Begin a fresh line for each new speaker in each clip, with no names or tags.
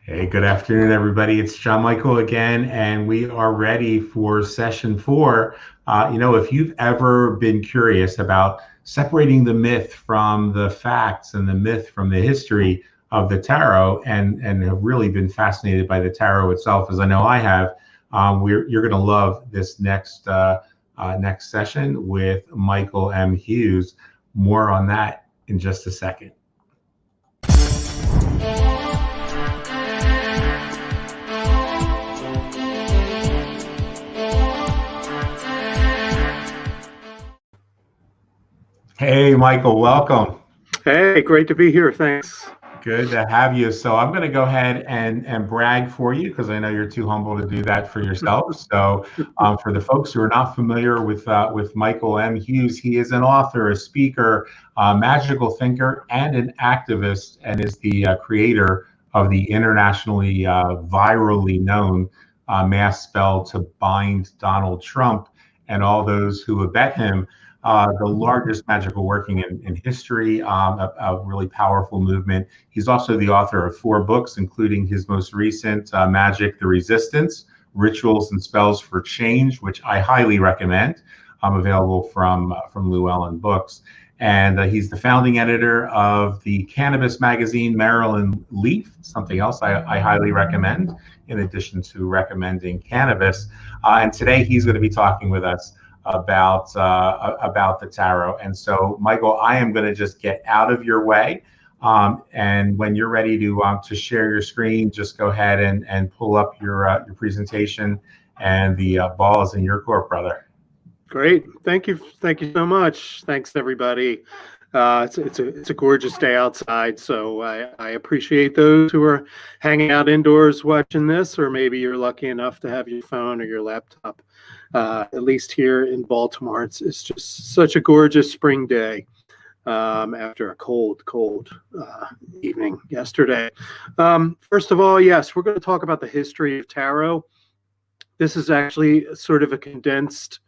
Hey, good afternoon, everybody. It's John Michael again, and we are ready for session four. If you've ever been curious about separating the myth from the facts and the myth from the history of the tarot, and have really been fascinated by the tarot itself, as I know I have, you're going to love this next session with Michael M. Hughes. More on that in just a second. Hey, Michael, welcome.
Hey, great to be here. Thanks.
Good to have you. So I'm going to go ahead and brag for you because I know you're too humble to do that for yourself. So for the folks who are not familiar with Michael M. Hughes, he is an author, a speaker, a magical thinker, and an activist, and is the creator of the internationally virally known mass spell to bind Donald Trump and all those who abet him. The largest magical working in history, a really powerful movement. He's also the author of 4 books, including his most recent, Magic the Resistance, Rituals and Spells for Change, which I highly recommend. Available from Llewellyn Books. And he's the founding editor of the cannabis magazine Maryland Leaf, something else I highly recommend, in addition to recommending cannabis. And today he's going to be talking with us about the tarot. And so, Michael, I am going to just get out of your way. And when you're ready to share your screen, just go ahead and pull up your presentation, and the ball is in your court, brother.
Great. Thank you so much. Thanks, everybody. It's a gorgeous day outside, so I appreciate those who are hanging out indoors watching this, or maybe you're lucky enough to have your phone or your laptop. At least here in Baltimore, it's just such a gorgeous spring day after a cold evening yesterday. First of all, yes, we're going to talk about the history of tarot. This is actually sort of a condensed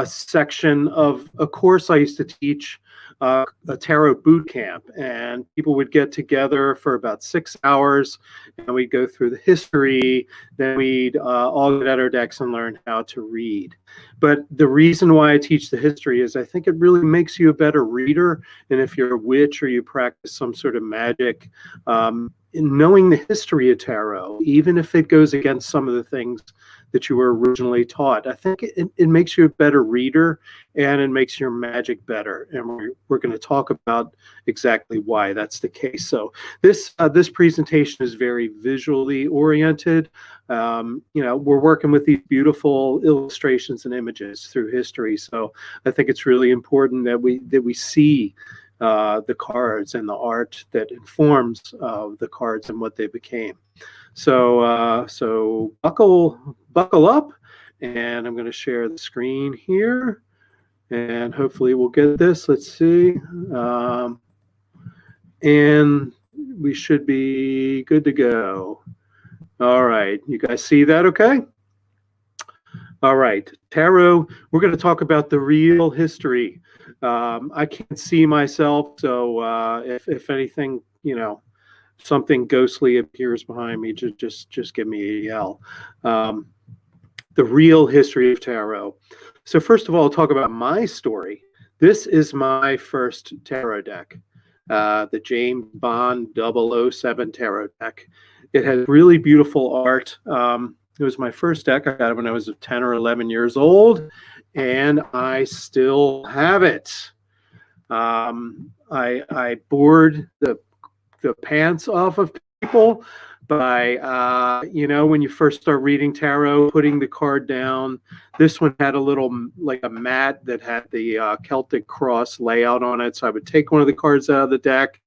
section of a course I used to teach, a tarot boot camp, and people would get together for about 6 hours, and we'd go through the history. Then we'd all get out our decks and learn how to read. But the reason why I teach the history is I think it really makes you a better reader. And if you're a witch or you practice some sort of magic, in knowing the history of tarot, even if it goes against some of the things that you were originally taught, I think it makes you a better reader, and it makes your magic better. And we're going to talk about exactly why that's the case. So this presentation is very visually oriented. We're working with these beautiful illustrations and images through history. So I think it's really important that we see the cards and the art that informs the cards and what they became. So buckle up, and I'm going to share the screen here, and hopefully we'll get this. Let's see, and we should be good to go. All right, you guys see that okay? All right, tarot, we're going to talk about the real history. I can't see myself, so if anything, something ghostly appears behind me, just give me a yell. The real history of tarot. So first of all, I'll talk about my story. This is my first tarot deck, the James Bond 007 tarot deck. It has really beautiful art. It was my first deck. I got it when I was 10 or 11 years old, and I still have it. I bored the pants off of people by, when you first start reading tarot, putting the card down. This one had a little, like a mat that had the Celtic cross layout on it. So I would take one of the cards out of the deck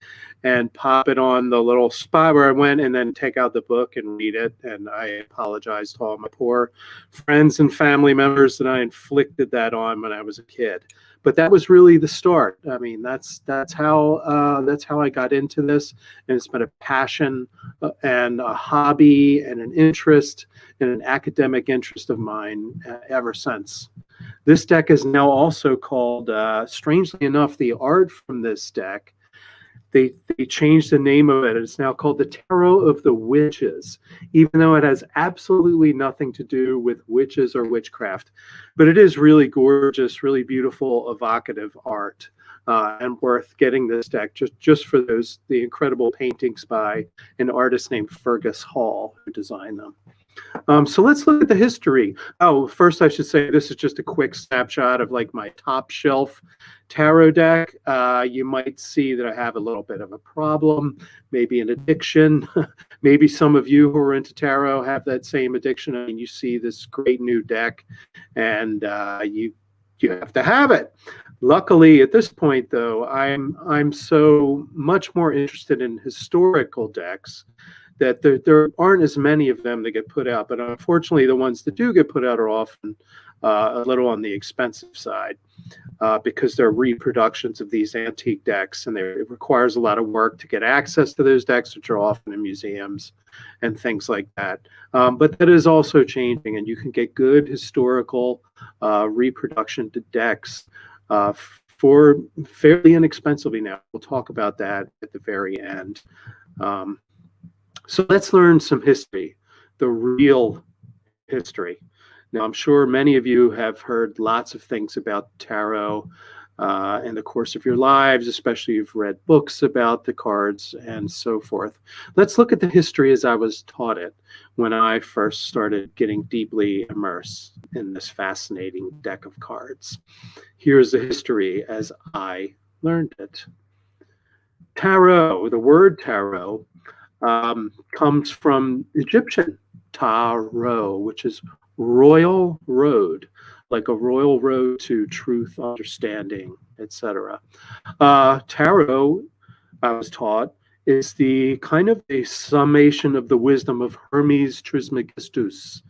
and pop it on the little spot where I went, and then take out the book and read it. And I apologize to all my poor friends and family members that I inflicted that on when I was a kid. But that was really the start. I mean, that's how I got into this, and it's been a passion and a hobby and an interest and an academic interest of mine ever since. This deck is now also called, strangely enough, the art from this deck they changed the name of it. It's now called the Tarot of the Witches, even though it has absolutely nothing to do with witches or witchcraft. But it is really gorgeous, really beautiful, evocative art, and worth getting this deck just for the incredible paintings by an artist named Fergus Hall, who designed them. So let's look at the history. Oh, first I should say this is just a quick snapshot of like my top shelf tarot deck. You might see that I have a little bit of a problem, maybe an addiction. Maybe some of you who are into tarot have that same addiction. I mean, you see this great new deck and you have to have it. Luckily, at this point, though, I'm so much more interested in historical decks that there aren't as many of them that get put out. But unfortunately, the ones that do get put out are often a little on the expensive side because they're reproductions of these antique decks, and it requires a lot of work to get access to those decks, which are often in museums and things like that. But that is also changing, and you can get good historical reproduction to decks for fairly inexpensively now. We'll talk about that at the very end. So let's learn some history, the real history. Now, I'm sure many of you have heard lots of things about tarot in the course of your lives, especially you've read books about the cards and so forth. Let's look at the history as I was taught it when I first started getting deeply immersed in this fascinating deck of cards. Here's the history as I learned it. Tarot, the word tarot, comes from Egyptian tarot, which is royal road, like a royal road to truth, understanding, etc. Tarot, I was taught, is the kind of a summation of the wisdom of Hermes Trismegistus.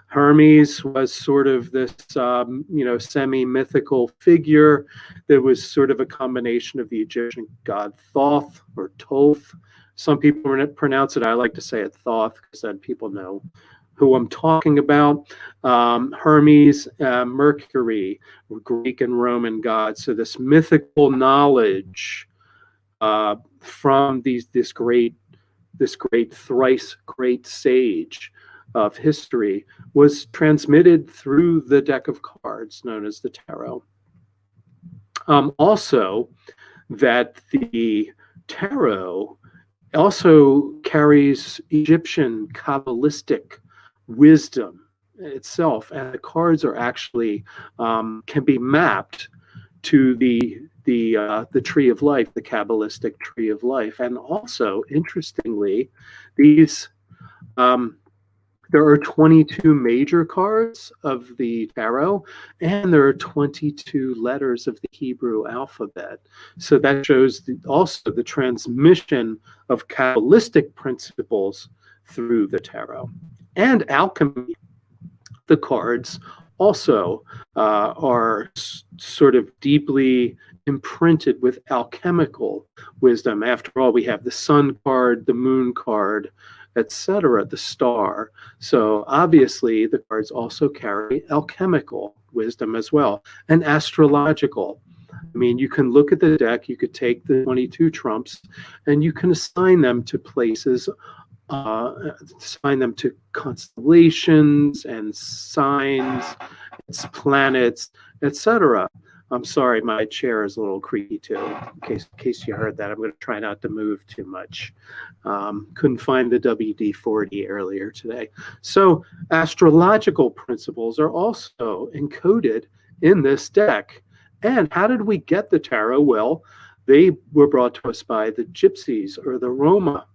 Hermes was sort of this, semi-mythical figure that was sort of a combination of the Egyptian god Thoth or Thoth. Some people pronounce it, I like to say it Thoth, because then people know who I'm talking about. Hermes, Mercury, Greek and Roman gods. So this mythical knowledge from this great thrice great sage of history was transmitted through the deck of cards known as the tarot. Also, that the tarot also carries Egyptian Kabbalistic wisdom itself, and the cards are actually can be mapped to the tree of life, the Kabbalistic tree of life. And also, interestingly, these there are 22 major cards of the tarot, and there are 22 letters of the Hebrew alphabet. So that shows also the transmission of Kabbalistic principles through the tarot. And alchemy, the cards also are sort of deeply imprinted with alchemical wisdom. After all, we have the sun card, the moon card, etc., the star. So obviously the cards also carry alchemical wisdom as well, and astrological. I mean, you can look at the deck, you could take the 22 trumps, and you can assign them to places, assign them to constellations and signs, its planets, etc. I'm sorry, my chair is a little creaky too. In case you heard that, I'm going to try not to move too much. Couldn't find the WD-40 earlier today. So astrological principles are also encoded in this deck. And how did we get the tarot? Well, they were brought to us by the Gypsies or the Roma,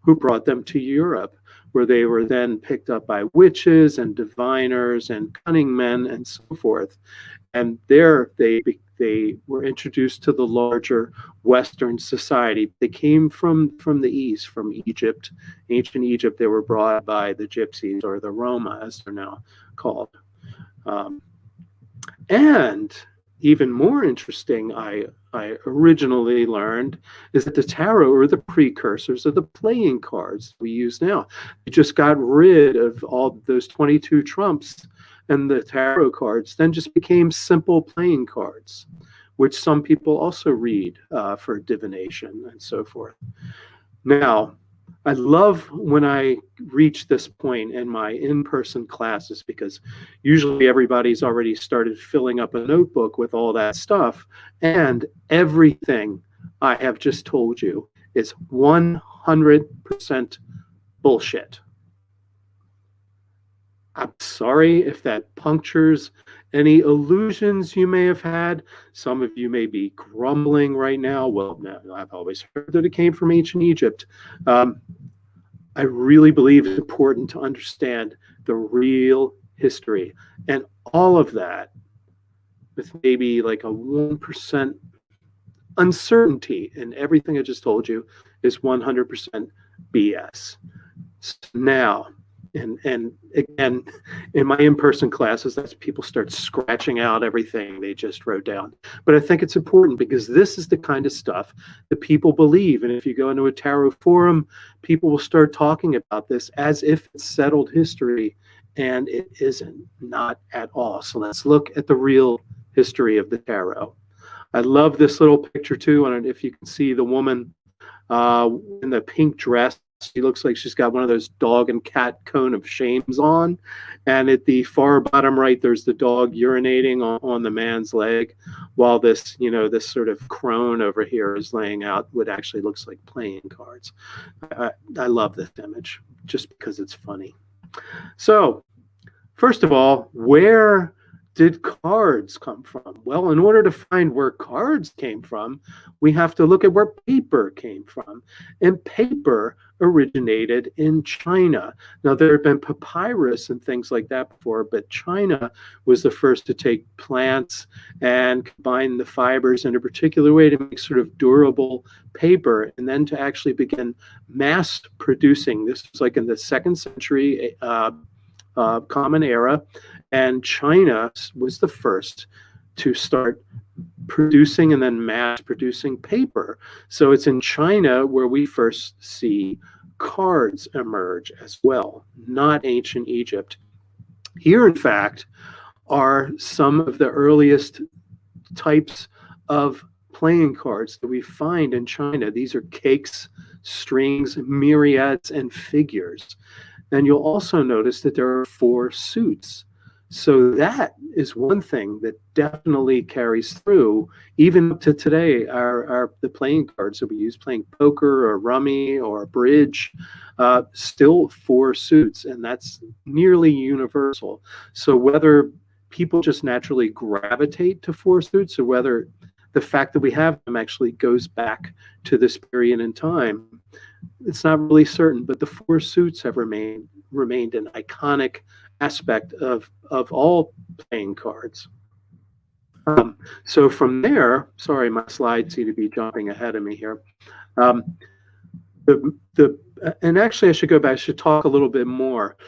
who brought them to Europe, where they were then picked up by witches and diviners and cunning men and so forth. And there they were introduced to the larger Western society. They came from the East, from Egypt, ancient Egypt. They were brought by the Gypsies or the Roma, as they're now called. And even more interesting, I originally learned, is that the tarot are the precursors of the playing cards we use now. They just got rid of all those 22 trumps, and the tarot cards then just became simple playing cards, which some people also read for divination and so forth. Now, I love when I reach this point in my in-person classes, because usually everybody's already started filling up a notebook with all that stuff, and everything I have just told you is 100% bullshit. I'm sorry if that punctures any illusions you may have had. Some of you may be grumbling right now. Well, no, I've always heard that it came from ancient Egypt. I really believe it's important to understand the real history. And all of that, with maybe like a 1% uncertainty in everything I just told you, is 100% BS. So now, and again, in my in-person classes, that's people start scratching out everything they just wrote down. But I think it's important because this is the kind of stuff that people believe. And if you go into a tarot forum, people will start talking about this as if it's settled history, and it isn't, not at all. So let's look at the real history of the tarot. I love this little picture too. And if you can see the woman in the pink dress, she looks like she's got one of those dog and cat cone of shames on. And at the far bottom right, there's the dog urinating on the man's leg, while this, you know, this sort of crone over here is laying out what actually looks like playing cards. I love this image just because it's funny. So, first of all, where did cards come from? Well, in order to find where cards came from, we have to look at where paper came from. And paper originated in China. Now, there had been papyrus and things like that before, but China was the first to take plants and combine the fibers in a particular way to make sort of durable paper, and then to actually begin mass producing. This was like in the 2nd century Common Era, and China was the first to start producing and then mass producing paper. So it's in China where we first see cards emerge as well, not ancient Egypt. Here, in fact, are some of the earliest types of playing cards that we find in China. These are cakes, strings, myriads, and figures. And you'll also notice that there are 4 suits. So that is one thing that definitely carries through even up to today. The playing cards that we use playing poker or rummy or bridge, still 4 suits, and that's nearly universal. So whether people just naturally gravitate to 4 suits, or whether the fact that we have them actually goes back to this period in time, it's not really certain. But the 4 suits have remained an iconic aspect of all playing cards. So from there, sorry, my slides seem to be jumping ahead of me here. And actually, I should go back. I should talk a little bit more.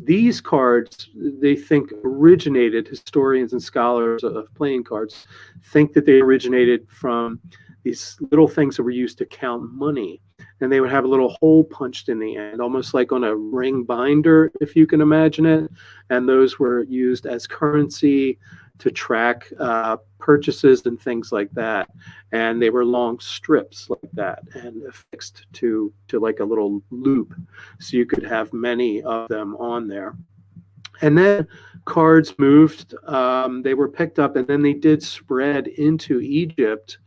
These cards, they think originated. Historians and scholars of playing cards think that they originated from these little things that were used to count money. And they would have a little hole punched in the end, almost like on a ring binder, if you can imagine it. And those were used as currency to track purchases and things like that. And they were long strips like that and affixed to like a little loop. So you could have many of them on there. And then cards moved, they were picked up, and then they did spread into Egypt.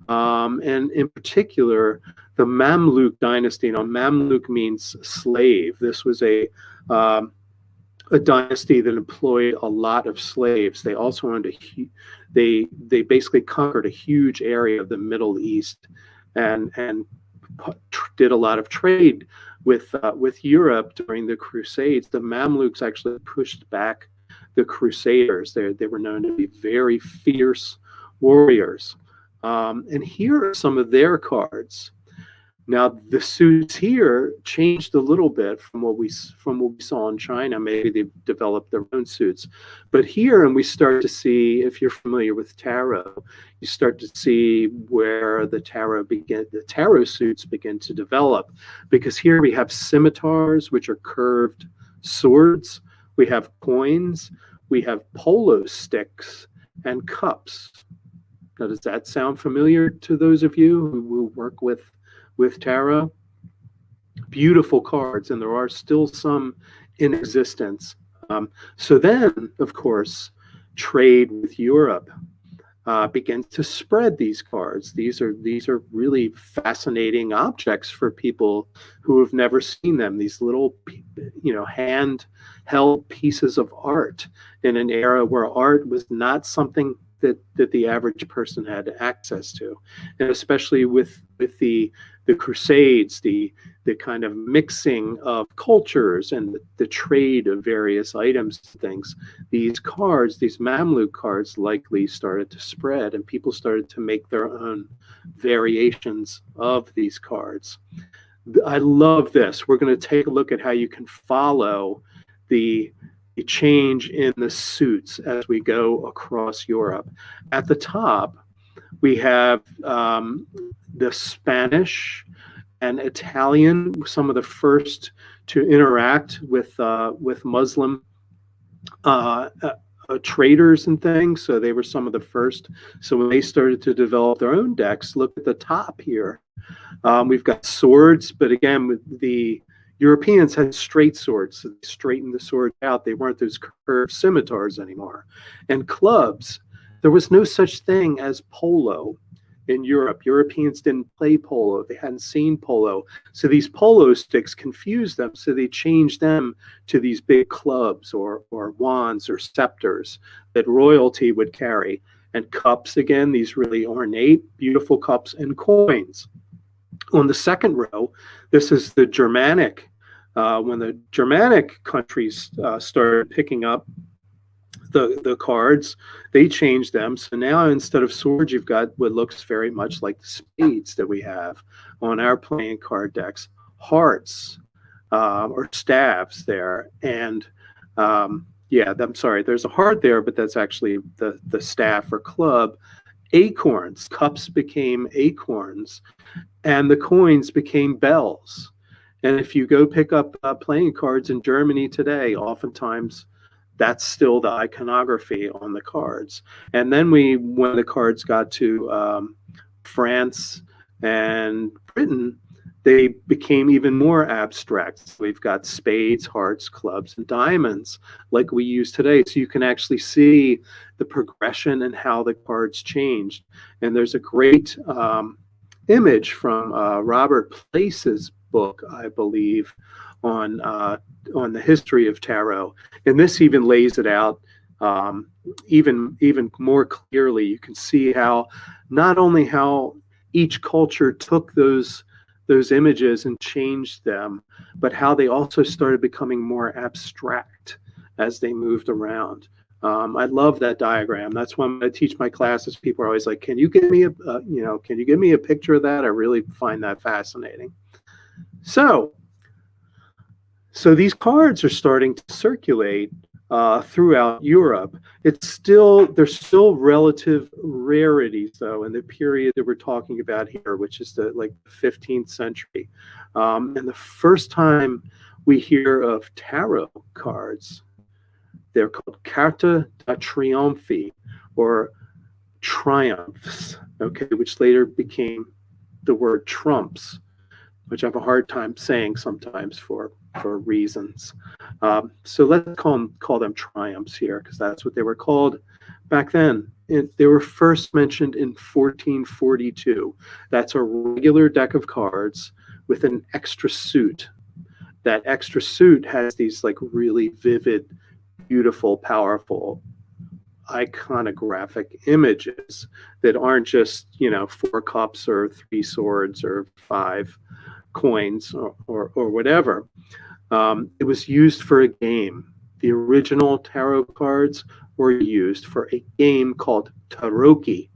And in particular, the Mamluk dynasty. Now, Mamluk means slave. This was a dynasty that employed a lot of slaves. They also owned they basically conquered a huge area of the Middle East, and did a lot of trade with Europe during the Crusades. The Mamluks actually pushed back the Crusaders. They were known to be very fierce warriors. And here are some of their cards. Now, the suits here changed a little bit from what we saw in China. Maybe they've developed their own suits. But here, and we start to see, if you're familiar with tarot, you start to see where the tarot suits begin to develop. Because here we have scimitars, which are curved swords. We have coins. We have polo sticks and cups. Now, does that sound familiar to those of you who work with tarot? Beautiful cards, and there are still some in existence. So then, of course, trade with Europe begins to spread these cards. These are really fascinating objects for people who have never seen them. These little, hand-held pieces of art in an era where art was not something that the average person had access to, and especially with the Crusades, the kind of mixing of cultures and the trade of various items and things. These cards, these Mamluk cards, likely started to spread, and people started to make their own variations of these cards. I love this. We're going to take a look at how you can follow the change in the suits as we go across Europe. At the top, we have the Spanish and Italian, some of the first to interact with Muslim traders and things. So they were some of the first. So when they started to develop their own decks, look at the top here. We've got swords, but again, the Europeans had straight swords, so they straightened the sword out. They weren't those curved scimitars anymore. And clubs, there was no such thing as polo in Europe. Europeans didn't play polo. They hadn't seen polo. So these polo sticks confused them, so they changed them to these big clubs or wands or scepters that royalty would carry. And cups, again, these really ornate, beautiful cups, and coins. On the second row, this is the Germanic. When the Germanic countries started picking up the cards, they changed them. So now instead of swords, you've got what looks very much like the spades that we have on our playing card decks, hearts or staves there. And yeah, I'm sorry, there's a heart there, but that's actually the staff or club. Acorns, cups became acorns, and the coins became bells. And if you go pick up playing cards in Germany today, oftentimes that's still the iconography on the cards. And then when the cards got to France and Britain, they became even more abstract. We've got spades, hearts, clubs, and diamonds like we use today. So you can actually see the progression and how the cards changed. And there's a great image from Robert Place's book, I believe, on the history of tarot. And this even lays it out even more clearly. You can see how not only how each culture took those images and changed them, but how they also started becoming more abstract as they moved around. I love that diagram. That's when I teach my classes. People are always like, "Can you give me can you give me a picture of that?" I really find that fascinating. So these cards are starting to circulate throughout Europe. They're still relative rarities, though, in the period that we're talking about here, which is the 15th century. And the first time we hear of tarot cards, they're called Carta da Trionfi, or triumphs, okay, which later became the word trumps, which I have a hard time saying sometimes for reasons. So let's call them triumphs here, because that's what they were called back then. They were first mentioned in 1442. That's a regular deck of cards with an extra suit. That extra suit has these really vivid, beautiful, powerful, iconographic images that aren't just 4 cups or 3 swords or 5 coins or whatever. It was used for a game. The original tarot cards were used for a game called Tarocchi,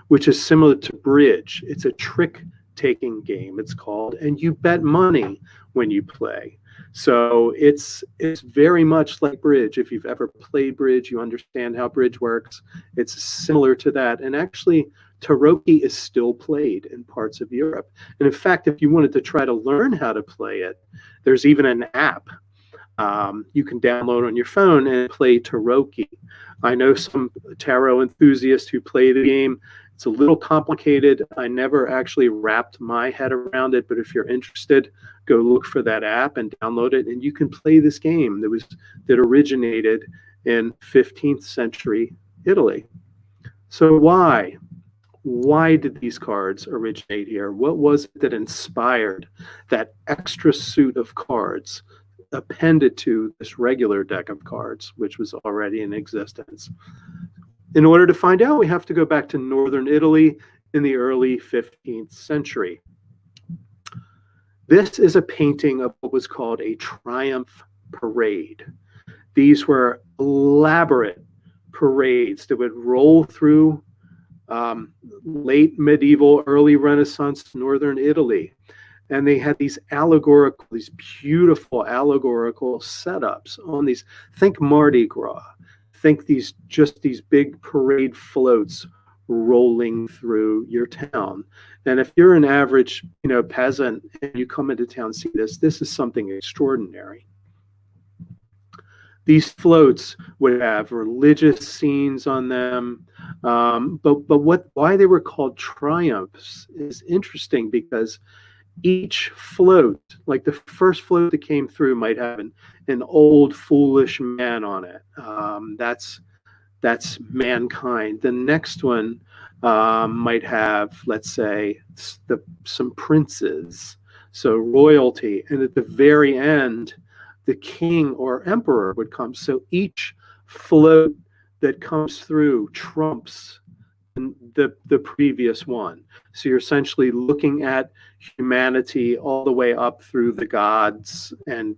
which is similar to bridge. It's a trick-taking game, it's called, and you bet money when you play. So it's very much like bridge. If you've ever played bridge, you understand how bridge works. It's similar to that. And actually, Tarocchi is still played in parts of Europe. And in fact, if you wanted to try to learn how to play it, there's even an app you can download on your phone and play Tarocchi. I know some tarot enthusiasts who play the game, It's a little complicated. I never actually wrapped my head around it, but if you're interested, go look for that app and download it, and you can play this game that originated in 15th century Italy. So why? Why did these cards originate here? What was it that inspired that extra suit of cards appended to this regular deck of cards, which was already in existence? In order to find out, we have to go back to northern Italy in the early 15th century. This is a painting of what was called a triumph parade. These were elaborate parades that would roll through late medieval, early Renaissance northern Italy. And they had these beautiful allegorical setups on these. Think Mardi Gras. Think these big parade floats rolling through your town. And if you're an average, peasant and you come into town and see this is something extraordinary. These floats would have religious scenes on them, but why they were called triumphs is interesting, because each float, like the first float that came through, might have an old foolish man on it. That's mankind. The next one might have, let's say, some princes, so royalty, and at the very end, the king or emperor would come. So each float that comes through trumps the previous one. So you're essentially looking at humanity all the way up through the gods and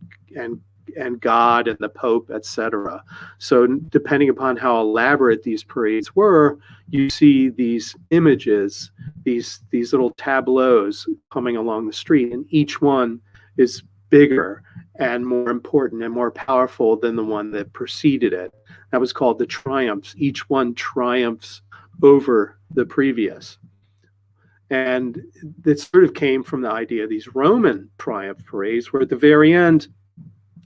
God and the Pope, etc. So depending upon how elaborate these parades were, you see these images, these little tableaus coming along the street, and each one is bigger and more important and more powerful than the one that preceded it. That was called the triumphs. Each one triumphs over the previous. And it sort of came from the idea of these Roman triumph parades, where at the very end,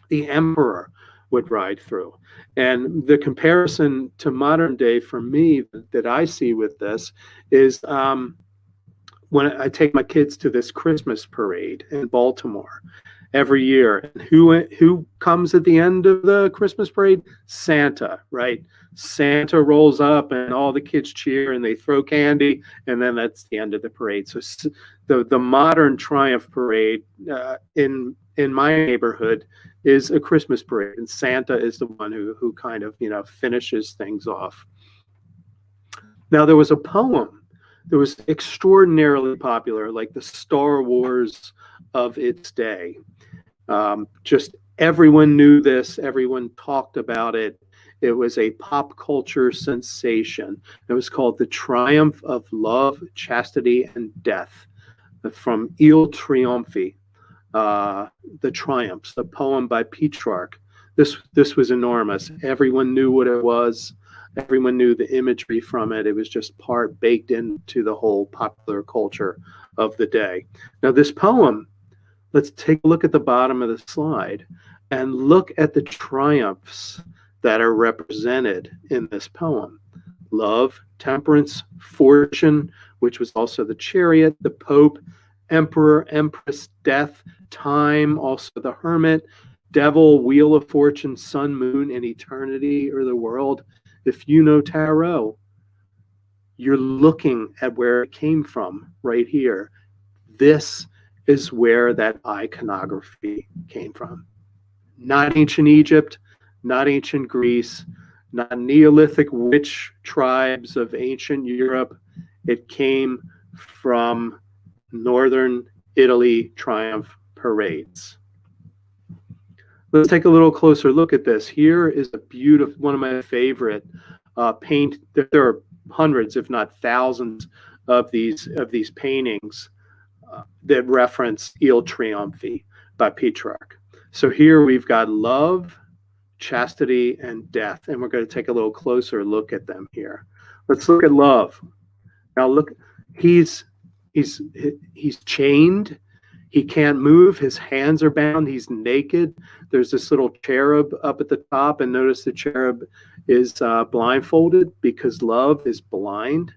the emperor would ride through. And the comparison to modern day for me that I see with this is when I take my kids to this Christmas parade in Baltimore every year. And who comes at the end of the Christmas parade? Santa, right? Santa rolls up and all the kids cheer and they throw candy, and then that's the end of the parade. So the modern triumph parade in my neighborhood is a Christmas parade, and Santa is the one who kind of finishes things off. Now, there was a poem that was extraordinarily popular, like the Star Wars of its day. Just everyone knew this, everyone talked about it. It was a pop culture sensation. It was called The Triumph of Love, Chastity, and Death, from Il Trionfi, The Triumphs, a poem by Petrarch. This was enormous. Everyone knew what it was. Everyone knew the imagery from it. It was just baked into the whole popular culture of the day. Now, this poem, let's take a look at the bottom of the slide and look at the triumphs that are represented in this poem. Love, temperance, fortune, which was also the chariot, the Pope, emperor, empress, death, time, also the hermit, devil, wheel of fortune, sun, moon, and eternity, or the world. If you know tarot, you're looking at where it came from right here. This is where that iconography came from. Not ancient Egypt, not ancient Greece, not Neolithic witch tribes of ancient Europe. It came from northern Italy triumph parades. Let's take a little closer look at this. Here is a beautiful, one of my favorite paint. There are hundreds, if not thousands, of these paintings that reference Il Trionfi by Petrarch. So here we've got love, chastity, and death, and we're going to take a little closer look at them here. Let's look at love. Now look, he's chained. He can't move. His hands are bound. He's naked. There's this little cherub up at the top, and notice the cherub is blindfolded because love is blind.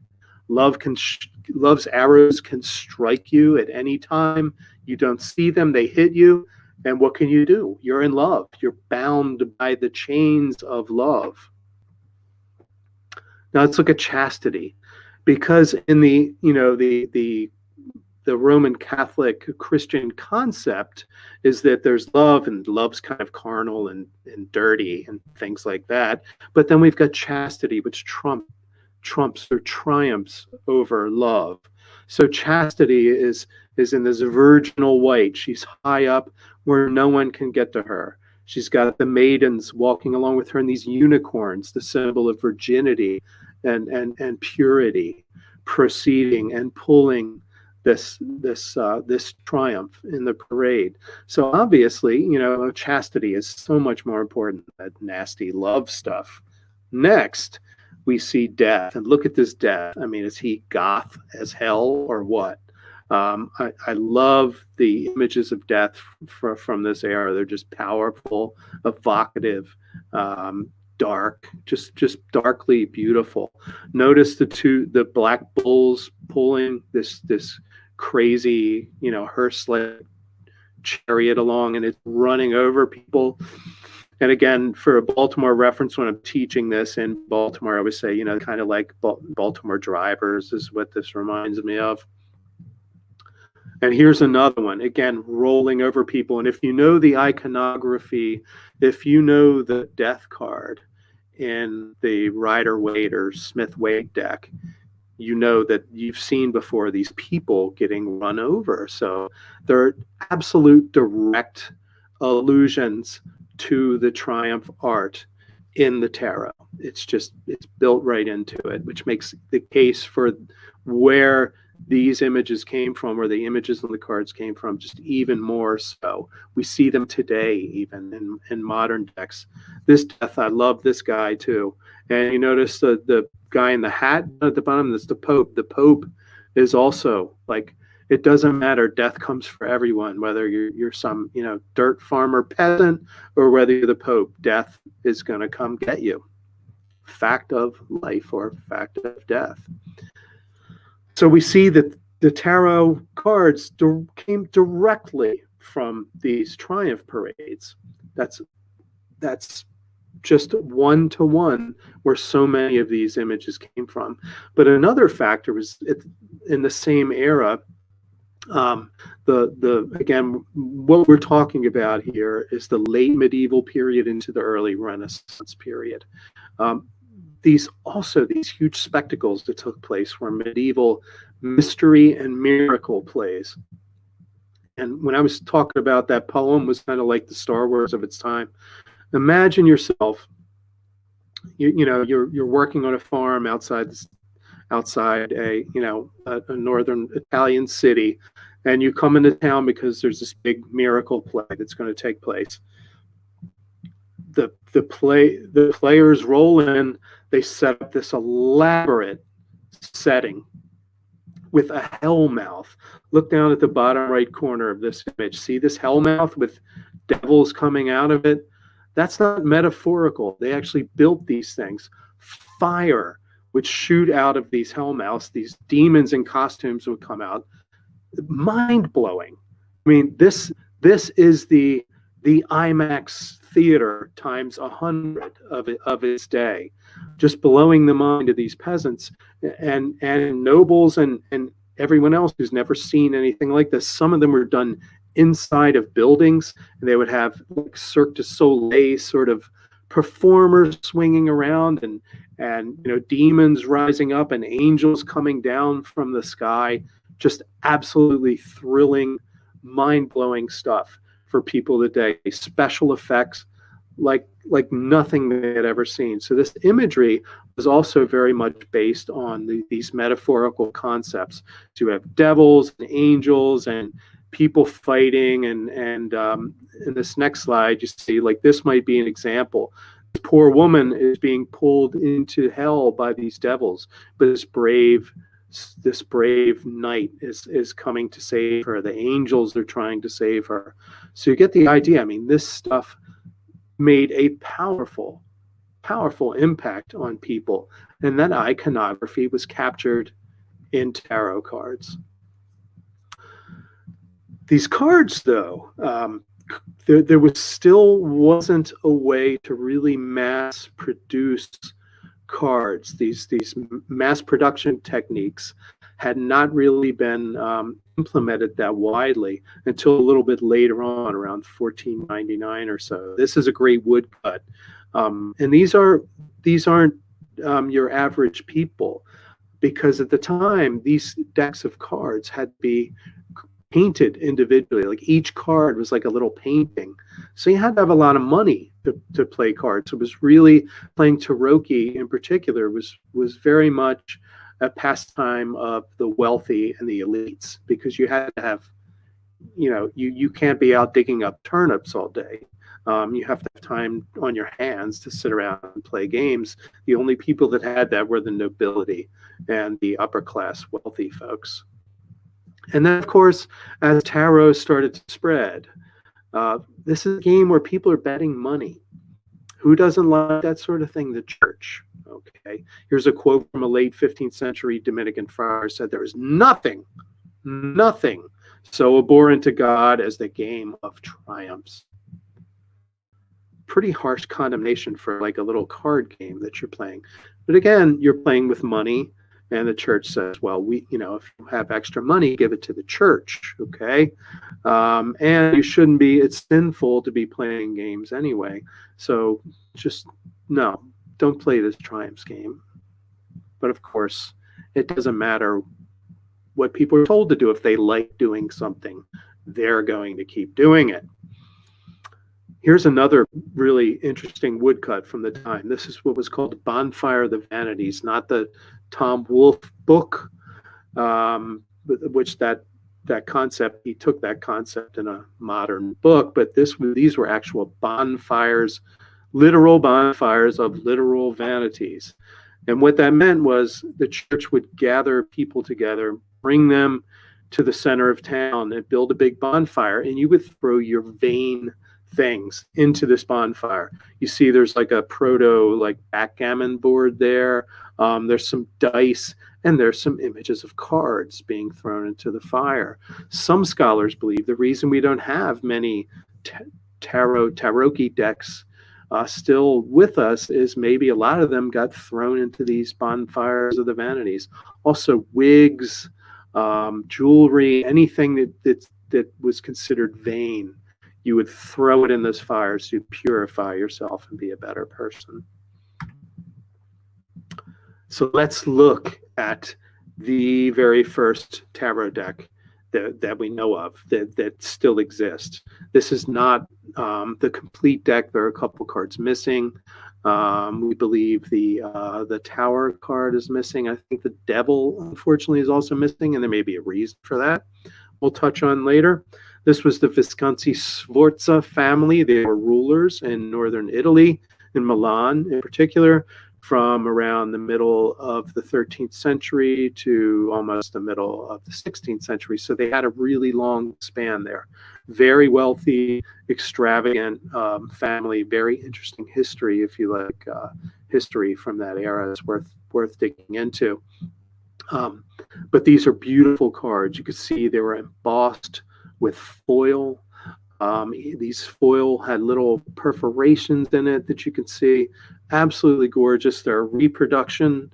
Love's arrows can strike you at any time. You don't see them, they hit you. And what can you do? You're in love. You're bound by the chains of love. Now let's look at chastity, because in the Roman Catholic Christian concept is that there's love, and love's kind of carnal and dirty and things like that. But then we've got chastity, which trumps or triumphs over love. So chastity is in this virginal white. She's high up where no one can get to her. She's got the maidens walking along with her in these unicorns, the symbol of virginity and purity, proceeding and pulling this triumph in the parade. So obviously, chastity is so much more important than that nasty love stuff. Next, we see death, and look at this death. I mean, is he goth as hell or what? I love the images of death from this era. They're just powerful, evocative, dark, just darkly beautiful. Notice the black bulls pulling this crazy, hearse-like chariot along, and it's running over people. And again, for a Baltimore reference, when I'm teaching this in Baltimore, I always say, kind of like Baltimore Drivers is what this reminds me of. And here's another one, again, rolling over people. And if you know the iconography, if you know the death card in the Rider-Waite or Smith-Waite deck, you know that you've seen before these people getting run over. So they're absolute direct allusions to the triumph art in the tarot. It's built right into it, which makes the case for where these images came from, or the images on the cards came from, just even more so. We see them today, even in modern decks. This death, I love this guy too. And you notice the guy in the hat at the bottom, that's the Pope. The Pope is also like, it doesn't matter. Death comes for everyone, whether you're some, dirt farmer peasant, or whether you're the Pope. Death is going to come get you. Fact of life, or fact of death. So we see that the tarot cards came directly from these triumph parades. That's just one-to-one where so many of these images came from. But another factor was in the same era. Again, what we're talking about here is the late medieval period into the early Renaissance period. These huge spectacles that took place were medieval mystery and miracle plays. And when I was talking about that poem was kind of like the Star Wars of its time. Imagine yourself, you're working on a farm outside a northern Italian city, and you come into town because there's this big miracle play that's going to take place. The players roll in. They set up this elaborate setting with a hell mouth. Look down at the bottom right corner of this image. See this hell mouth with devils coming out of it? That's not metaphorical. They actually built these things. Fire would shoot out of these hell mouths. These demons in costumes would come out. Mind-blowing. I mean, this is the IMAX theater times 100 of its day, just blowing the mind of these peasants and nobles and everyone else who's never seen anything like this. Some of them were done inside of buildings, and they would have like Cirque du Soleil sort of performers swinging around, and demons rising up and angels coming down from the sky. Just absolutely thrilling, mind-blowing stuff for people today. Special effects like nothing they had ever seen. So this imagery was also very much based on these metaphorical concepts. So you have devils and angels and people fighting, and in this next slide you see, like, this might be an example. This poor woman is being pulled into hell by these devils, but this brave knight is coming to save her. The angels are trying to save her. So you get the idea. I mean, this stuff made a powerful impact on people, and that iconography was captured in tarot cards. These cards, though, there was still wasn't a way to really mass produce cards. These mass production techniques had not really been implemented that widely until a little bit later on, around 1499 or so. This is a great woodcut, and these aren't your average people, because at the time these decks of cards had to be painted individually. Like each card was like a little painting, so you had to have a lot of money to play cards. It was really, playing Tarocchi in particular was very much a pastime of the wealthy and the elites, because you had to have, you can't be out digging up turnips all day. You have to have time on your hands to sit around and play games. The only people that had that were the nobility and the upper class wealthy folks. And then, of course, as tarot started to spread, this is a game where people are betting money. Who doesn't like that sort of thing? The church. Okay. Here's a quote from a late 15th century Dominican friar, said, "There is nothing so abhorrent to God as the game of triumphs." Pretty harsh condemnation for like a little card game that you're playing. But again, you're playing with money. And the church says, well, if you have extra money, give it to the church, okay? And you shouldn't be, it's sinful to be playing games anyway. So just, no, don't play this triumphs game. But of course, it doesn't matter what people are told to do. If they like doing something, they're going to keep doing it. Here's another really interesting woodcut from the time. This is what was called Bonfire of the Vanities, not the Tom Wolfe book, which that concept, he took that concept in a modern book, but these were actual bonfires, literal bonfires of literal vanities. And what that meant was the church would gather people together, bring them to the center of town and build a big bonfire, and you would throw your vain things into this bonfire. You see there's like a proto backgammon board there. There's some dice, and there's some images of cards being thrown into the fire. Some scholars believe the reason we don't have many Tarocchi decks still with us is maybe a lot of them got thrown into these bonfires of the vanities. Also wigs, jewelry, anything that was considered vain, you would throw it in those fires to purify yourself and be a better person. So let's look at the very first tarot deck that we know of that still exists. This is not the complete deck. There are a couple cards missing. We believe the Tower card is missing. I think the Devil, unfortunately, is also missing, and there may be a reason for that we'll touch on later. This was the Visconti Sforza family. They were rulers in northern Italy, in Milan in particular, from around the middle of the 13th century to almost the middle of the 16th century. So they had a really long span there. Very wealthy, extravagant family, very interesting history. If you like history from that era, is worth digging into. But these are beautiful cards. You could see they were embossed with foil. These foil had little perforations in it that you can see. Absolutely gorgeous. There are reproduction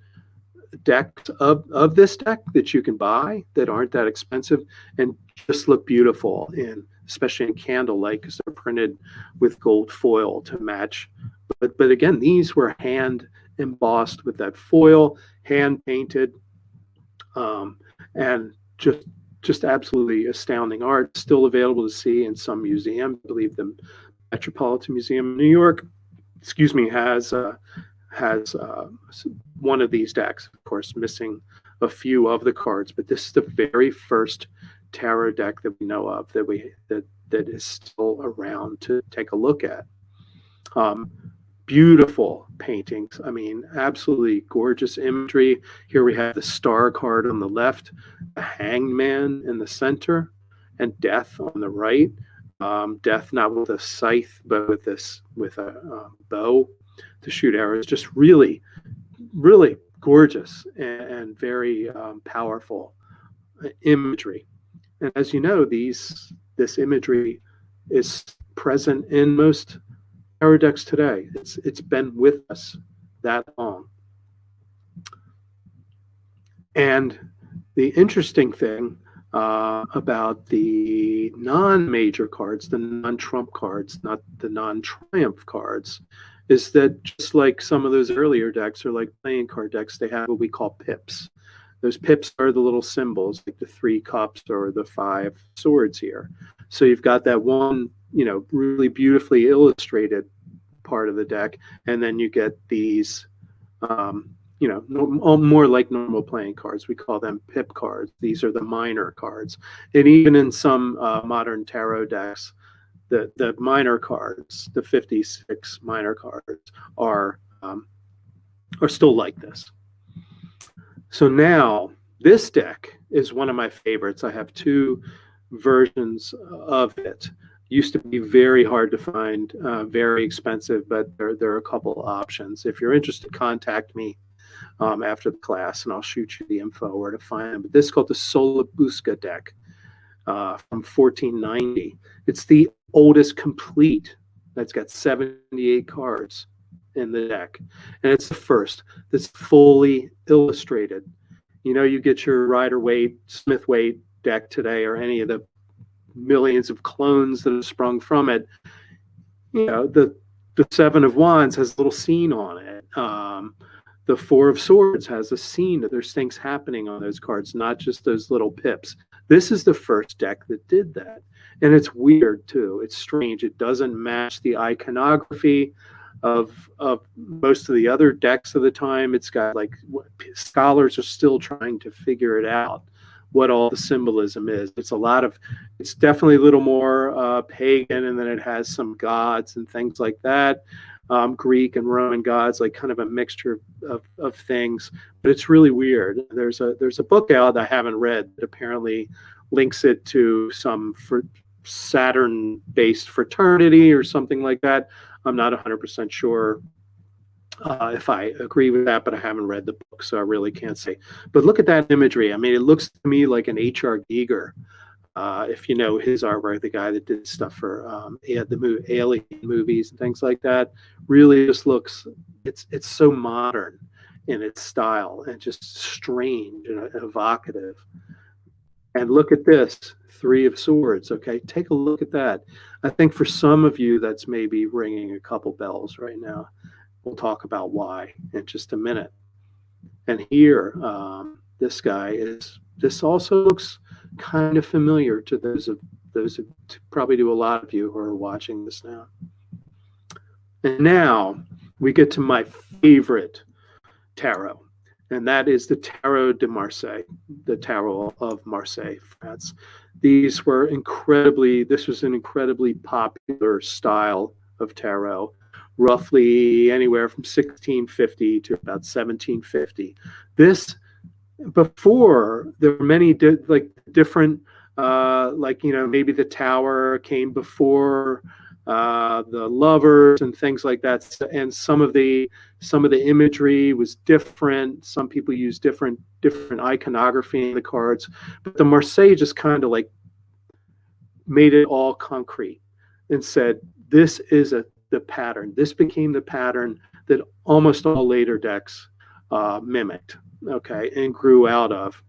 decks of this deck that you can buy that aren't that expensive and just look beautiful, especially in candlelight, because they're printed with gold foil to match. But again, these were hand embossed with that foil, hand painted, and just absolutely astounding art. Still available to see in some museums. I believe the Metropolitan Museum in New York, has one of these decks. Of course, missing a few of the cards, but this is the very first tarot deck that we know of that is still around to take a look at. Beautiful paintings. I mean, absolutely gorgeous imagery. Here we have the Star card on the left, the Hanged Man in the center, and Death on the right. Death not with a scythe, but with a bow to shoot arrows. Just really, really gorgeous and very powerful imagery. And as you know, this imagery is present in most tarot decks today. It's been with us that long. And the interesting thing about the non-major cards, the non-trump cards, not the non-triumph cards, is that just like some of those earlier decks are like playing card decks, they have what we call pips. Those pips are the little symbols, like the 3 cups or the 5 swords here. So you've got that one, really beautifully illustrated part of the deck, and then you get these, more like normal playing cards. We call them pip cards. These are the minor cards. And even in some modern tarot decks, the minor cards, the 56 minor cards, are still like this. So now this deck is one of my favorites. I have 2 versions of it. Used to be very hard to find, very expensive, but there are a couple options. If you're interested, contact me after the class, and I'll shoot you the info where to find them. But this is called the Sola Busca deck from 1490. It's the oldest complete. That's got 78 cards in the deck, and it's the first that's fully illustrated. You get your Rider-Waite, Smith-Waite deck today, or any of the millions of clones that have sprung from it. The 7 of Wands has a little scene on it. The 4 of Swords has a scene. There's things happening on those cards, not just those little pips. This is the first deck that did that. And it's weird too. It's strange. It doesn't match the iconography of most of the other decks of the time. It's got like, scholars are still trying to figure it out, what all the symbolism is. It's definitely a little more pagan, and then it has some gods and things like that. Greek and Roman gods, like kind of a mixture of things, but it's really weird. There's a book out I haven't read that apparently links it to some Saturn-based fraternity or something like that. I'm not 100% sure if I agree with that, but I haven't read the book, so I really can't say. But look at that imagery. I mean, it looks to me like an H.R. Giger. If you know his artwork, the guy that did stuff for the Alien movies and things like that, really just looks, it's so modern in its style and just strange and evocative. And look at this, 3 of Swords. Okay, take a look at that. I think for some of you, that's maybe ringing a couple bells right now. We'll talk about why in just a minute. And here, this also looks kind of familiar to those probably to a lot of you who are watching this now. And now we get to my favorite tarot, and that is the Tarot de Marseille, the Tarot of Marseille, France. This was an incredibly popular style of tarot, roughly anywhere from 1650 to about 1750. Before, there were many different, maybe the Tower came before the Lovers and things like that, and some of the imagery was different. Some people used different iconography in the cards, but the Marseille just kind of like made it all concrete and said, this is the pattern. This became the pattern that almost all later decks mimicked, okay, and grew out of.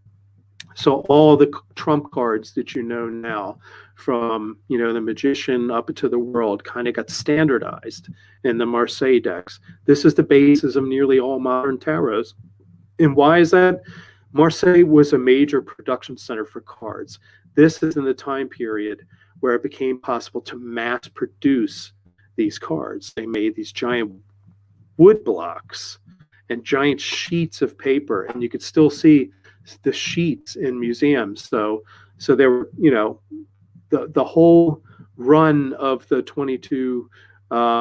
So all the trump cards that you know now, from the Magician up to the World, kind of got standardized in the Marseille decks. This is the basis of nearly all modern tarots. And why is that? Marseille was a major production center for cards. This is in the time period where it became possible to mass produce these cards. They made these giant wood blocks and giant sheets of paper, and you could still see the sheets in museums. So there were, the whole run of the 22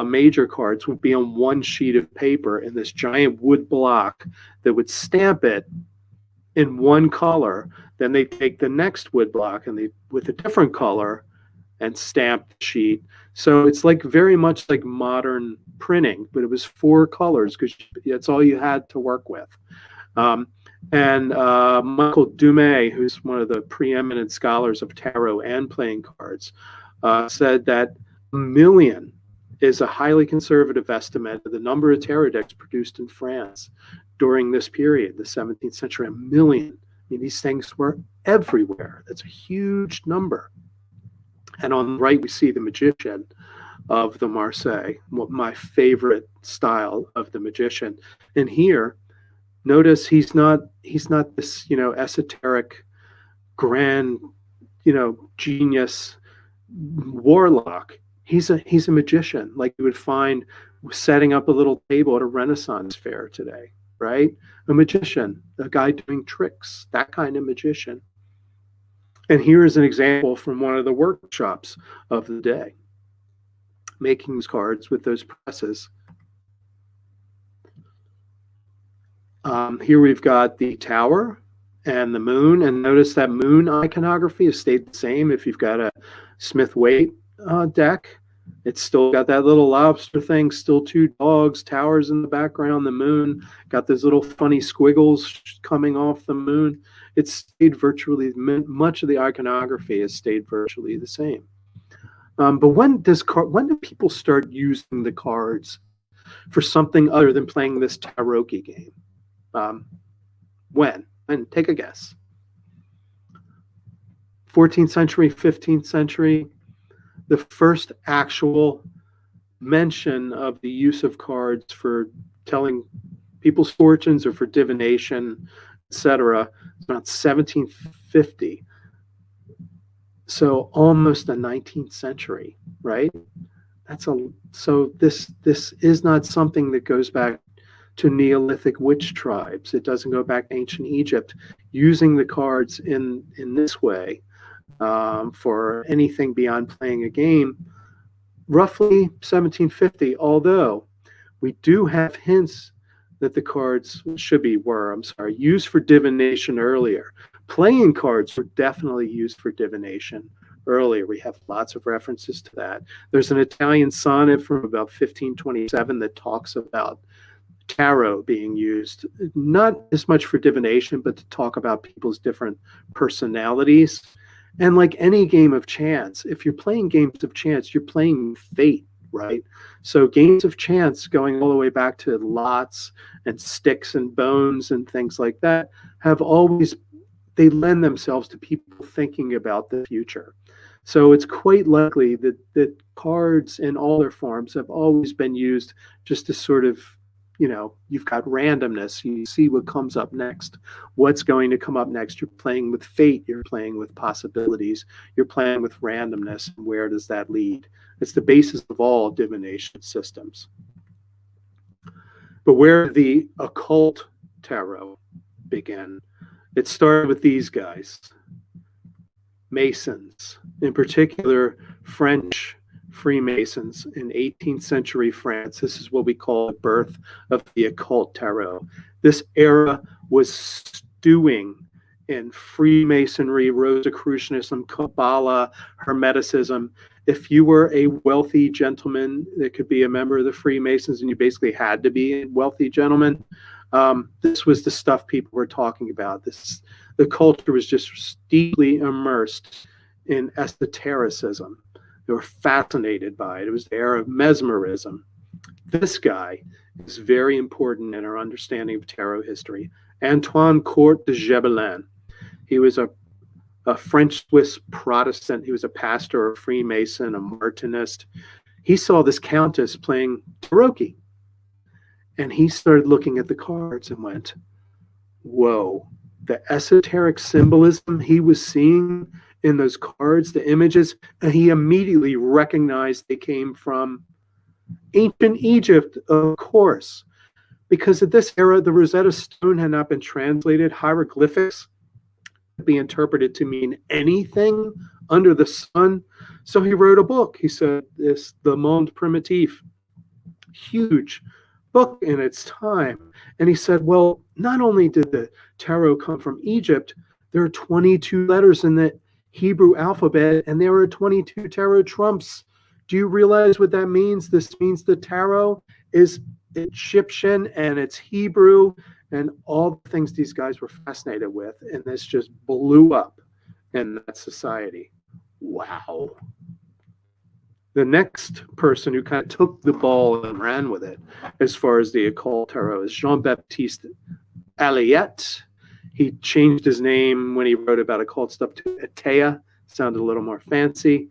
major cards would be on one sheet of paper in this giant wood block that would stamp it in one color. Then they take the next wood block and with a different color and stamp the sheet. So it's like very much like modern printing, but it was 4 colors because that's all you had to work with. And Michael Dumay, who's one of the preeminent scholars of tarot and playing cards, said that 1,000,000 is a highly conservative estimate of the number of tarot decks produced in France during this period, the 17th century. 1,000,000. I mean, these things were everywhere. That's a huge number. And on the right, we see the magician of the Marseille, my favorite style of the magician. And here, notice he's not this, esoteric, grand, genius warlock. He's a magician, like you would find setting up a little table at a Renaissance fair today, right? A magician, a guy doing tricks, that kind of magician. And here is an example from one of the workshops of the day, making these cards with those presses. Here we've got the tower and the moon, and notice that moon iconography has stayed the same. If you've got a Smith-Waite deck, it's still got that little lobster thing, still two dogs, towers in the background, the moon, got those little funny squiggles coming off the moon. It's stayed virtually, much of the iconography has stayed virtually the same. But when do people start using the cards for something other than playing this tarot game? When? And take a guess. 14th century, 15th century, the first actual mention of the use of cards for telling people's fortunes or for divination, etc., is about 1750. So almost the 19th century, right? So this is not something that goes back to Neolithic witch tribes. It doesn't go back to ancient Egypt. Using the cards in this way for anything beyond playing a game, roughly 1750, although we do have hints that the cards were used for divination earlier. Playing cards were definitely used for divination earlier. We have lots of references to that. There's an Italian sonnet from about 1527 that talks about tarot being used, not as much for divination, but to talk about people's different personalities. And like any game of chance, if you're playing games of chance, you're playing fate, right? So games of chance, going all the way back to lots and sticks and bones and things like that, they lend themselves to people thinking about the future. So it's quite likely that cards in all their forms have always been used just to sort of, you've got randomness. You see what comes up next. What's going to come up next? You're playing with fate. You're playing with possibilities. You're playing with randomness. And where does that lead? It's the basis of all divination systems. But where did the occult tarot begin? It started with these guys, Masons, in particular French Freemasons in 18th century France. This is what we call the birth of the occult tarot. This era was stewing in Freemasonry, Rosicrucianism, Kabbalah, Hermeticism. If you were a wealthy gentleman that could be a member of the Freemasons, and you basically had to be a wealthy gentleman, this was the stuff people were talking about. The culture was just deeply immersed in esotericism. They were fascinated by it. It was the era of mesmerism. This guy is very important in our understanding of tarot history. Antoine Court de Gébelin. He was a French-Swiss Protestant. He was a pastor, a Freemason, a Martinist. He saw this countess playing tarot, and he started looking at the cards and went, whoa, the esoteric symbolism he was seeing in those cards, the images, and he immediately recognized they came from ancient Egypt, of course. Because at this era, the Rosetta Stone had not been translated. Hieroglyphics could be interpreted to mean anything under the sun. So he wrote a book. He said, The Monde Primitif, huge book in its time. And he said, well, not only did the tarot come from Egypt, there are 22 letters in the Hebrew alphabet, and there are 22 tarot trumps. Do you realize what that means? This means the tarot is Egyptian and it's Hebrew, and all the things these guys were fascinated with, and this just blew up in that society. Wow. The next person who kind of took the ball and ran with it as far as the occult tarot is Jean-Baptiste Ali. He changed his name when he wrote about occult stuff to Atea. Sounded a little more fancy.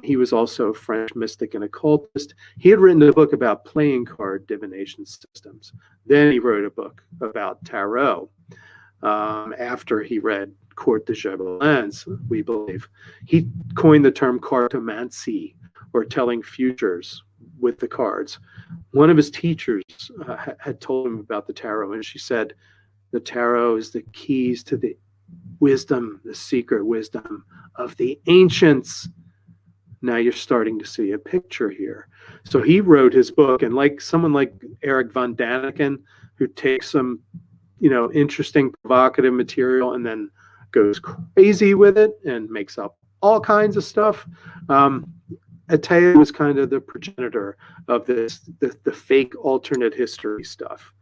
He was also a French mystic and occultist. He had written a book about playing card divination systems. Then he wrote a book about tarot after he read Court de Gobelins, we believe. He coined the term cartomancy, or telling futures with the cards. One of his teachers had told him about the tarot, and she said, the tarot is the keys to the wisdom, the secret wisdom of the ancients. Now you're starting to see a picture here. So he wrote his book, and like someone like Eric von Daniken, who takes some, interesting, provocative material and then goes crazy with it and makes up all kinds of stuff. Atea was kind of the progenitor of this, the fake alternate history stuff.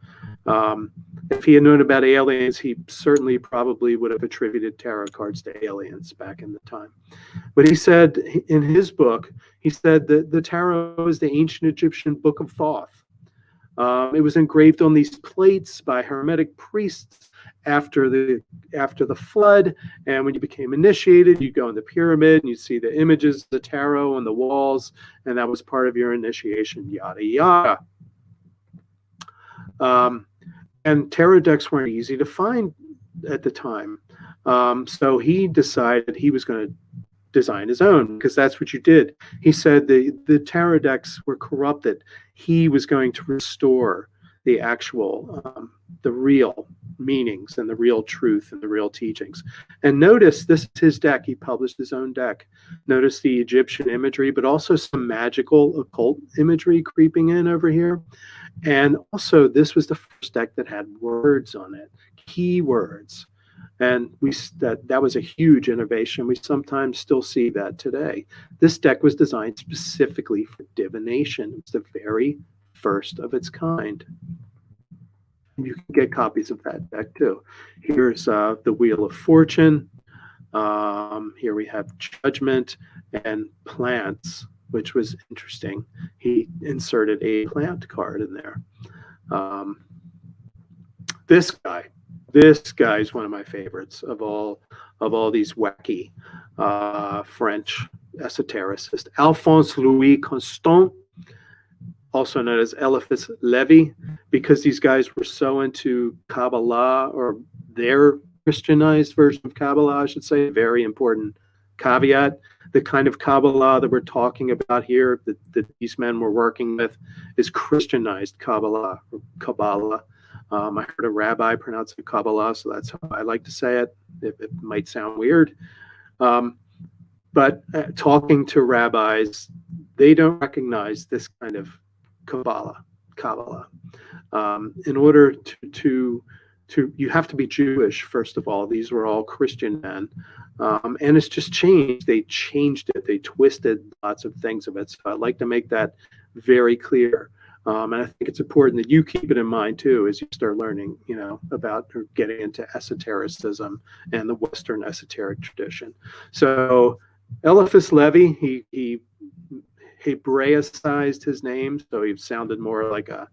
If he had known about aliens, he certainly probably would have attributed tarot cards to aliens back in the time. But he said in his book, he said that the tarot is the ancient Egyptian Book of Thoth. It was engraved on these plates by Hermetic priests after the flood, and when you became initiated, you go in the pyramid and you see the images of the tarot on the walls, and that was part of your initiation, yada yada. And tarot decks weren't easy to find at the time, so he decided he was going to design his own, because that's what you did. He said the tarot decks were corrupted. He was going to restore the actual, the real meanings and the real truth and the real teachings. And notice, this is his deck. He published his own deck. Notice the Egyptian imagery, but also some magical occult imagery creeping in over here. And also, this was the first deck that had words on it, keywords. And that was a huge innovation. We sometimes still see that today. This deck was designed specifically for divination. It was the very first of its kind. You can get copies of that deck too. Here's the Wheel of Fortune. Here we have Judgment and Plants, which was interesting. He inserted a plant card in there. This guy is one of my favorites of all these wacky French esotericists. Alphonse Louis Constant, also known as Eliphas Levi, because these guys were so into Kabbalah, or their Christianized version of Kabbalah, I should say. Very important caveat. The kind of Kabbalah that we're talking about here, that these men were working with, is Christianized Kabbalah, or Kabbalah. I heard a rabbi pronounce it Kabbalah, so that's how I like to say it. It might sound weird. But talking to rabbis, they don't recognize this kind of Kabbalah. In order to you have to be Jewish, first of all. These were all Christian men. And it's just changed. They changed it. They twisted lots of things of it. So I'd like to make that very clear. And I think it's important that you keep it in mind too, as you start learning, about or getting into esotericism and the Western esoteric tradition. So Eliphas Levi, he Hebraicized his name, so he sounded more like a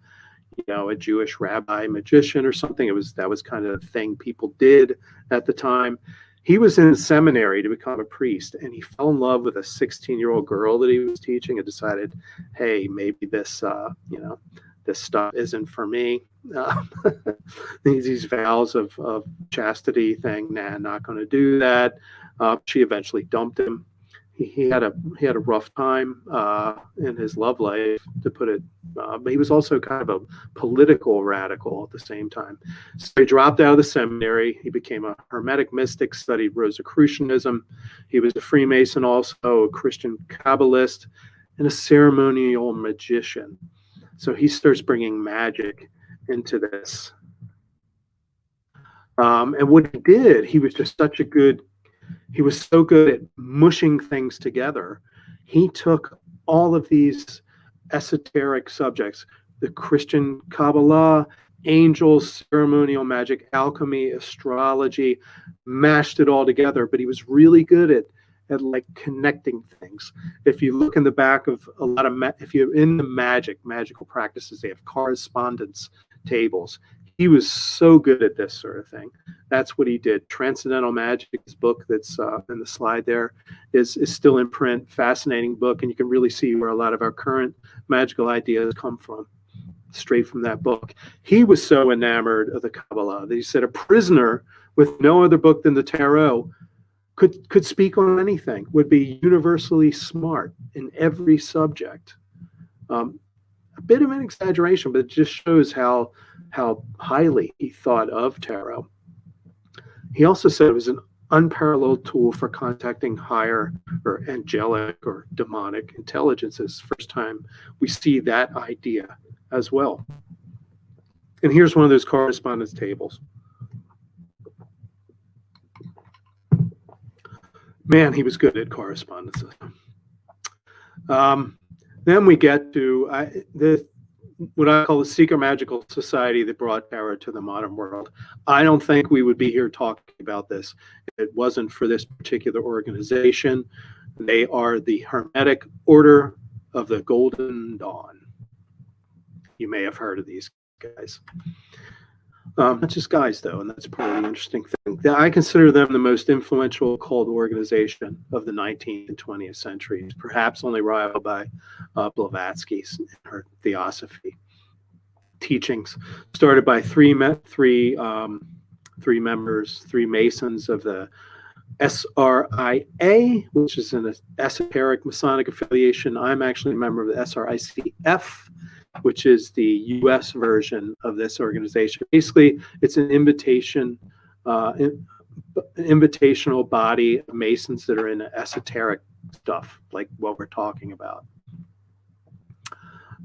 Jewish rabbi magician or something. That was kind of the thing people did at the time. He was in seminary to become a priest, and he fell in love with a 16-year-old girl that he was teaching, and decided, hey, maybe this this stuff isn't for me. These vows of chastity thing, nah, not going to do that. She eventually dumped him. He had a rough time in his love life, to put it. But he was also kind of a political radical at the same time. So he dropped out of the seminary. He became a Hermetic mystic, studied Rosicrucianism. He was a Freemason, also a Christian Kabbalist, and a ceremonial magician. So he starts bringing magic into this. And what he did, he was just such a good. He was so good at mushing things together. He took all of these esoteric subjects, the Christian Kabbalah angels, ceremonial magic, alchemy, astrology, mashed it all together. But he was really good at like connecting things. If you look in the back of a lot of, if you're in the magical practices, they have correspondence tables. He was so good at this sort of thing. That's what he did. Transcendental Magic, his book that's in the slide there, is still in print. Fascinating book, and you can really see where a lot of our current magical ideas come from, straight from that book. He was so enamored of the Kabbalah that he said a prisoner with no other book than the Tarot could speak on anything, would be universally smart in every subject. A bit of an exaggeration, but it just shows how highly he thought of tarot. He also said it was an unparalleled tool for contacting higher or angelic or demonic intelligences. First time we see that idea as well. And here's one of those correspondence tables. Man, he was good at correspondences. Then we get to what I call the secret magical society that brought tarot to the modern world. I don't think we would be here talking about this if it wasn't for this particular organization. They are the Hermetic Order of the Golden Dawn. You may have heard of these guys. Not just guys, though, and that's part of the interesting thing. I consider them the most influential occult organization of the 19th and 20th centuries, perhaps only rivaled by Blavatsky's and her theosophy teachings. Started by three members, three Masons of the SRIA, which is an esoteric Masonic affiliation. I'm actually a member of the SRICF, which is the U.S. version of this organization. Basically, it's an invitational body of Masons that are into esoteric stuff, like what we're talking about.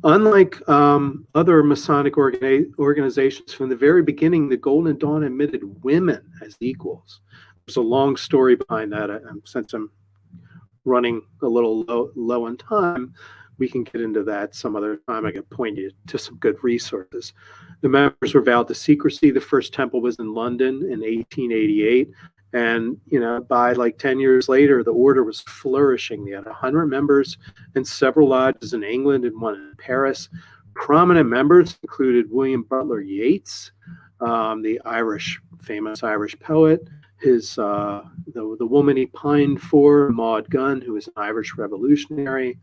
Unlike other Masonic organizations, from the very beginning, the Golden Dawn admitted women as equals. There's a long story behind that. Since I'm running a little low on time, we can get into that some other time. I can point you to some good resources. The members were vowed to secrecy. The first temple was in London in 1888. And, by like 10 years later, the order was flourishing. They had 100 members and several lodges in England and one in Paris. Prominent members included William Butler Yeats, the famous Irish poet, the woman he pined for, Maud Gunn, who was an Irish revolutionary,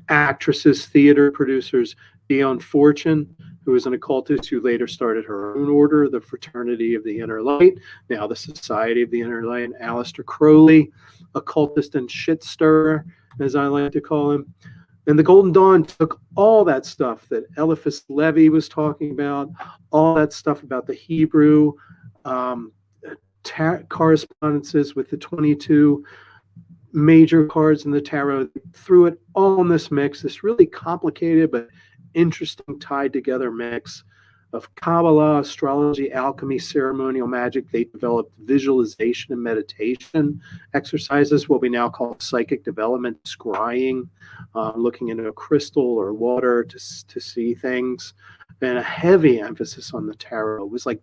actresses, theater producers, Dion Fortune, who was an occultist who later started her own order, the Fraternity of the Inner Light, now the Society of the Inner Light, and Aleister Crowley, occultist and shit stirrer, as I like to call him. And the Golden Dawn took all that stuff that Eliphas Levi was talking about, all that stuff about the Hebrew, correspondences with the 22 major cards in the tarot, threw it all in this mix, this really complicated but interesting tied together mix of Kabbalah, astrology, alchemy, ceremonial magic. They developed visualization and meditation exercises, what we now call psychic development, scrying, looking into a crystal or water to see things, and a heavy emphasis on the tarot. It was like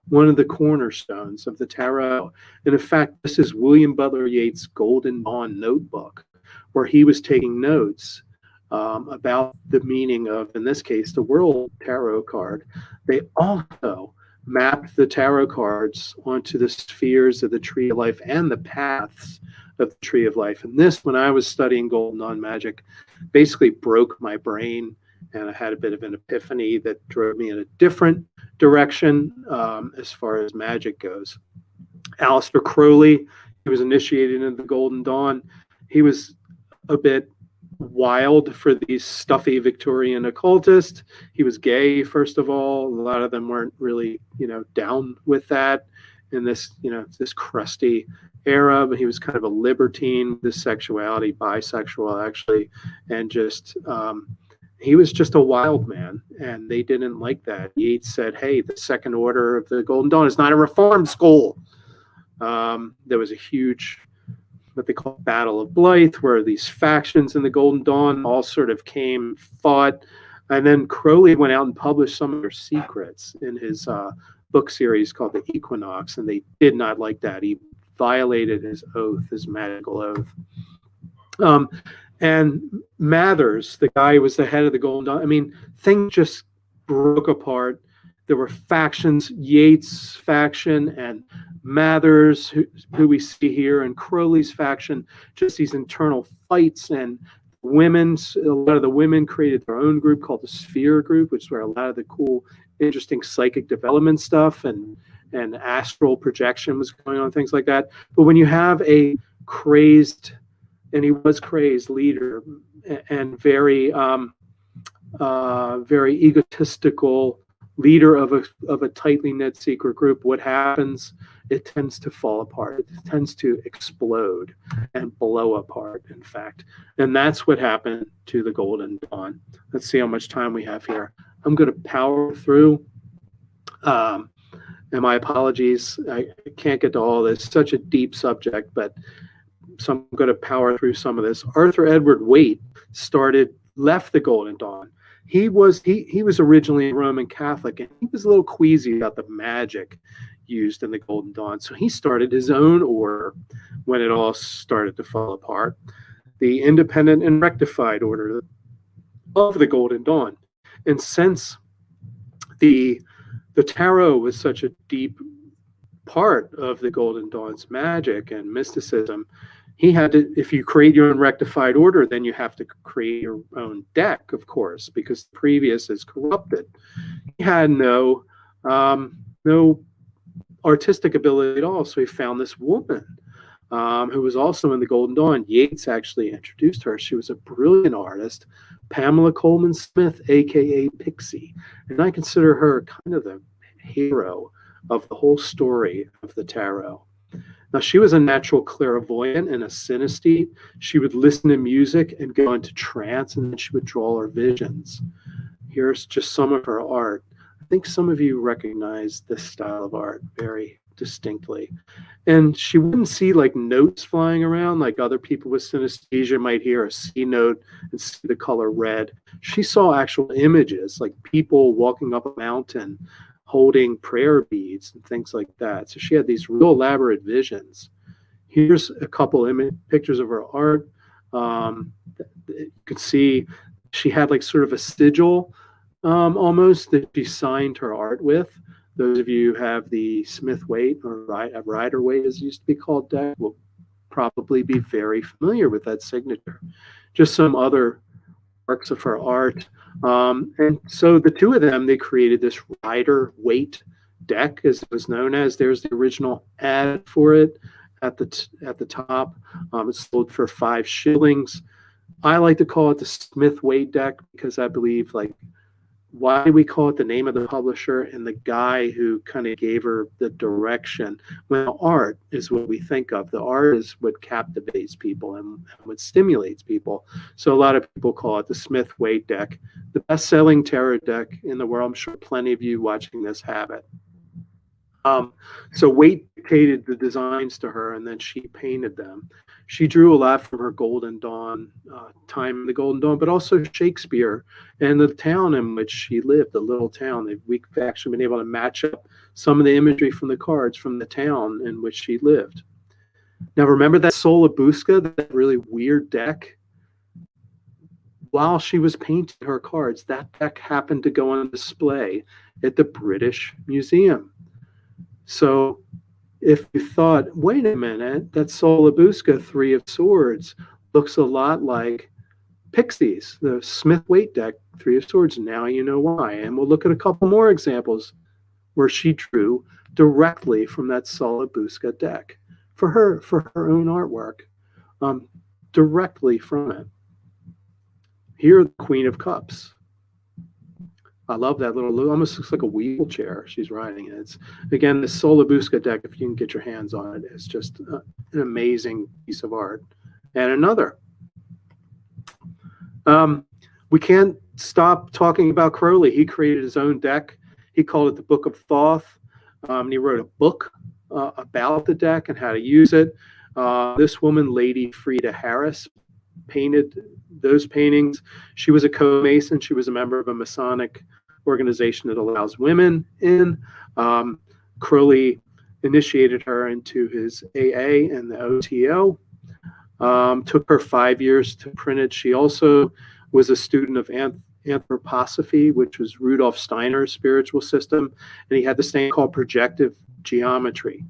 one of the cornerstones of the tarot. And in fact, this is William Butler Yeats' Golden Dawn notebook, where he was taking notes about the meaning of, in this case, the World Tarot card. They also mapped the tarot cards onto the spheres of the Tree of Life and the paths of the Tree of Life. And this, when I was studying Golden Dawn magic, basically broke my brain, and I had a bit of an epiphany that drove me in a different direction as far as magic goes. Aleister Crowley, he was initiated into the Golden Dawn. He was a bit wild for these stuffy Victorian occultists. He was gay, first of all. A lot of them weren't really, down with that in this, this crusty era, but he was kind of a libertine with his sexuality, bisexual actually, and just he was just a wild man, and they didn't like that. Yeats said, hey, the Second Order of the Golden Dawn is not a reform school. There was a huge, what they call Battle of Blythe, where these factions in the Golden Dawn all sort of fought. And then Crowley went out and published some of their secrets in his book series called The Equinox, and they did not like that. He violated his oath, his magical oath. And Mathers, the guy who was the head of the Golden Dawn, I mean, things just broke apart. There were factions, Yates' faction and Mathers, who we see here, and Crowley's faction, just these internal fights. And a lot of the women created their own group called the Sphere Group, which is where a lot of the cool, interesting psychic development stuff and astral projection was going on, things like that. But when you have a crazed, and he was crazed leader, and very very egotistical leader of a tightly knit secret group, what happens? It tends to fall apart. It tends to explode and blow apart, in fact. And that's what happened to the Golden Dawn. Let's see how much time we have here. I'm going to power through. And my apologies, I can't get to all this. Such a deep subject, but so I'm going to power through some of this. Arthur Edward Waite left the Golden Dawn. He was originally a Roman Catholic, and he was a little queasy about the magic used in the Golden Dawn. So he started his own order when it all started to fall apart, the Independent and Rectified Order of the Golden Dawn. And since the tarot was such a deep part of the Golden Dawn's magic and mysticism, he had to, if you create your own rectified order, then you have to create your own deck, of course, because the previous is corrupted. He had no artistic ability at all, so he found this woman who was also in the Golden Dawn. Yates actually introduced her. She was a brilliant artist, Pamela Coleman Smith, aka Pixie, and I consider her kind of the hero of the whole story of the tarot. Now, she was a natural clairvoyant and a synesthete. She would listen to music and go into trance, and then she would draw her visions. Here's just some of her art. I think some of you recognize this style of art very distinctly. And she wouldn't see like notes flying around like other people with synesthesia might hear a C note and see the color red. She saw actual images, like people walking up a mountain, holding prayer beads and things like that. So she had these real elaborate visions. Here's a couple pictures of her art. You can see she had like sort of a sigil almost that she signed her art with. Those of you who have the Smith-Waite or Rider-Waite, as it used to be called, deck will probably be very familiar with that signature. Just some other works of her art. And so the two of them, they created this Rider-Waite deck, as it was known as. There's the original ad for it at the top. It's sold for 5 shillings. I like to call it the Smith-Waite deck because I believe, like, why do we call it the name of the publisher and the guy who kind of gave her the direction? Well, art is what we think of. The art is what captivates people and what stimulates people. So a lot of people call it the Smith-Waite deck, the best-selling tarot deck in the world. I'm sure plenty of you watching this have it. So Waite dictated the designs to her, and then she painted them. She drew a lot from her Golden Dawn time in the Golden Dawn, but also Shakespeare and the town in which she lived, the little town. We've actually been able to match up some of the imagery from the cards from the town in which she lived. Now, remember that Soul of Busca, that really weird deck? While she was painting her cards, that deck happened to go on display at the British Museum. So if you thought, wait a minute, that Soul of Busca 3 of Swords looks a lot like Pixie's, the Smith-Waite deck 3 of Swords, now you know why. And we'll look at a couple more examples where she drew directly from that Soul of Busca deck for her own artwork, directly from it. Here, the Queen of Cups. I love that little, almost looks like a wheelchair she's riding in. It's, again, the Soul of Busca deck, if you can get your hands on it, is just an amazing piece of art. And another. We can't stop talking about Crowley. He created his own deck. He called it the Book of Thoth. And he wrote a book about the deck and how to use it. This woman, Lady Frida Harris, painted those paintings. She was a co-mason. She was a member of a Masonic organization that allows women in. Crowley initiated her into his AA and the OTO. Took her 5 years to print it. She also was a student of anthroposophy, which was Rudolf Steiner's spiritual system, and he had this thing called projective geometry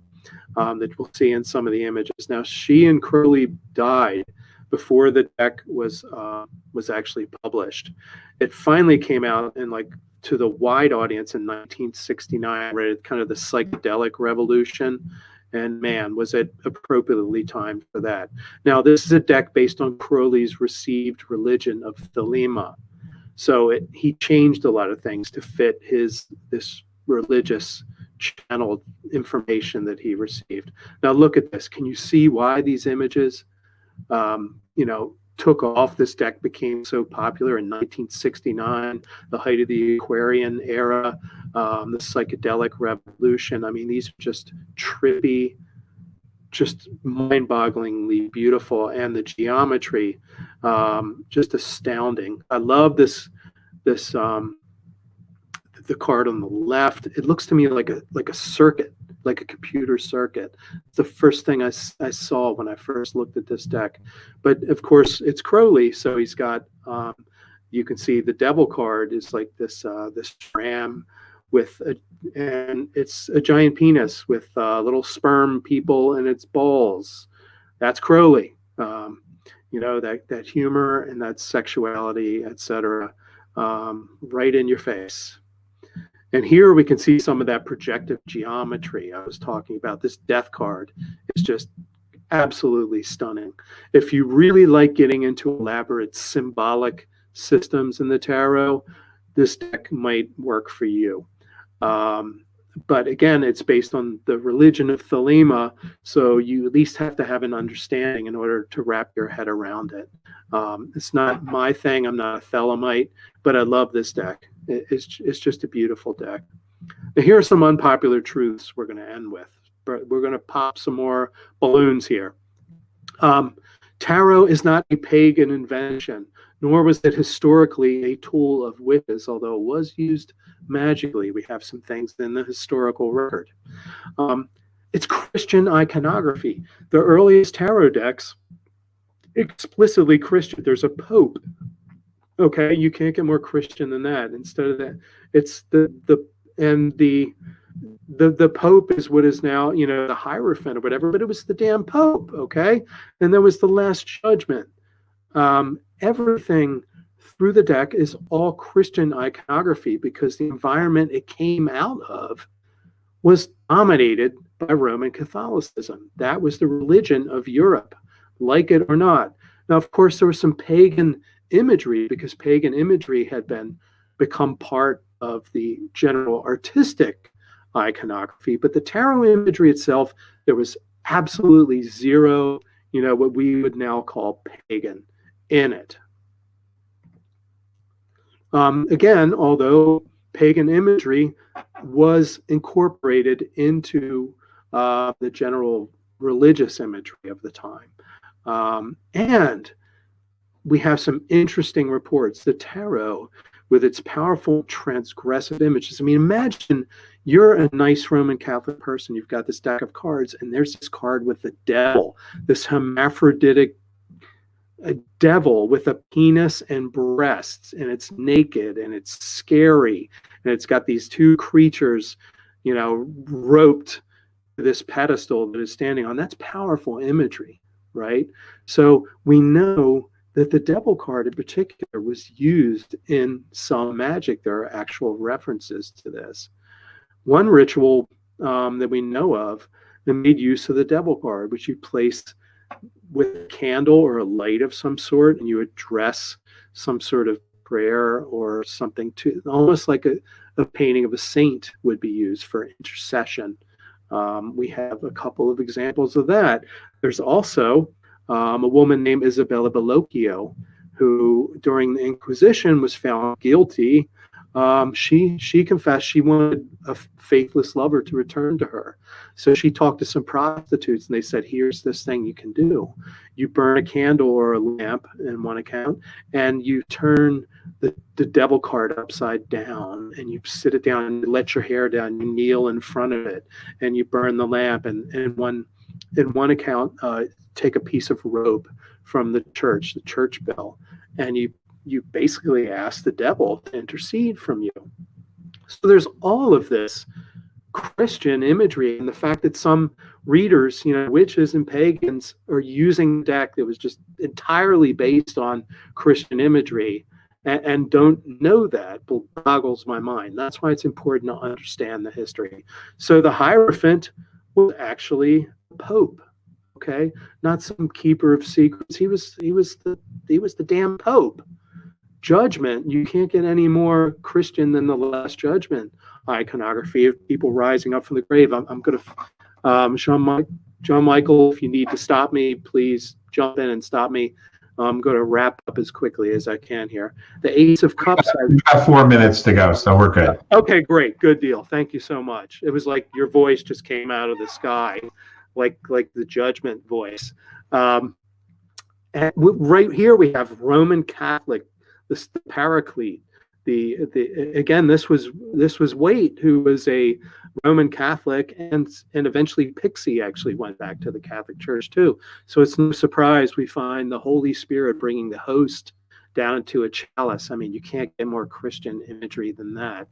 that we'll see in some of the images. Now, she and Crowley died before the deck was actually published. It finally came out in to the wide audience in 1969, right at kind of the psychedelic revolution. And man, was it appropriately timed for that. Now, this is a deck based on Crowley's received religion of Thelema. So he changed a lot of things to fit this religious channeled information that he received. Now, look at this. Can you see why these images, took off? This deck became so popular in 1969, the height of the Aquarian era, the psychedelic revolution. I mean, these are just trippy, just mind-bogglingly beautiful, and the geometry, just astounding. I love this the card on the left. It looks to me like a circuit, like a computer circuit. It's the first thing I saw when I first looked at this deck. But of course, it's Crowley, so he's got. You can see the Devil card is like this ram and it's a giant penis with little sperm people in its balls. That's Crowley. That humor and that sexuality, etc., right in your face. And here we can see some of that projective geometry I was talking about. This death card is just absolutely stunning. If you really like getting into elaborate symbolic systems in the tarot, this deck might work for you. But again, it's based on the religion of Thelema, so you at least have to have an understanding in order to wrap your head around it. It's not my thing. I'm not a Thelemite, but I love this deck. It's just a beautiful deck. Now, here are some unpopular truths we're going to end with. We're going to pop some more balloons here. Tarot is not a pagan invention, nor was it historically a tool of witches, although it was used magically. We have some things in the historical record. It's Christian iconography. The earliest tarot decks, explicitly Christian. There's a pope. Okay, you can't get more Christian than that. Instead of that, it's the Pope is what is now, the Hierophant or whatever, but it was the damn Pope, okay? And there was the Last Judgment. Everything through the deck is all Christian iconography because the environment it came out of was dominated by Roman Catholicism. That was the religion of Europe, like it or not. Now, of course, there was some pagan imagery because pagan imagery had become part of the general artistic iconography, but the tarot imagery itself, there was absolutely zero, what we would now call pagan in it. Again, although pagan imagery was incorporated into the general religious imagery of the time. And we have some interesting reports. The tarot, with its powerful transgressive images. I mean, imagine you're a nice Roman Catholic person. You've got this deck of cards, and there's this card with the devil, this hermaphroditic devil with a penis and breasts, and it's naked, and it's scary, and it's got these two creatures, roped to this pedestal that is standing on. That's powerful imagery, right? So we know that the devil card in particular was used in some magic. There are actual references to this. One ritual that we know of that made use of the devil card, which you place with a candle or a light of some sort, and you address some sort of prayer or something to, almost like a painting of a saint would be used for intercession. We have a couple of examples of that. There's also a woman named Isabella Bellocchio, who during the Inquisition was found guilty She confessed she wanted a faithless lover to return to her. So she talked to some prostitutes, and they said, here's this thing you can do. You burn a candle or a lamp in one account, and you turn the devil card upside down, and you sit it down and let your hair down. You kneel in front of it, and you burn the lamp. And in one account, take a piece of rope from the church bell, and you basically ask the devil to intercede from you. So there's all of this Christian imagery, and the fact that some readers, witches and pagans, are using a deck that was just entirely based on Christian imagery and don't know that boggles my mind. That's why it's important to understand the history. So the Hierophant was actually the Pope, okay? Not some keeper of secrets. He was the damn Pope. Judgment, you can't get any more Christian than the Last Judgment iconography of people rising up from the grave. I'm going to, John Michael, if you need to stop me, please jump in and stop me. I'm going to wrap up as quickly as I can here. The Ace of Cups.
We've got 4 minutes to go, so we're good.
Okay, great. Good deal. Thank you so much. It was like your voice just came out of the sky, like the Judgment voice. And right here we have Roman Catholic, the Paraclete. Again, this was Waite, who was a Roman Catholic, and eventually Pixie actually went back to the Catholic Church too. So it's no surprise we find the Holy Spirit bringing the host down into a chalice. I mean, you can't get more Christian imagery than that.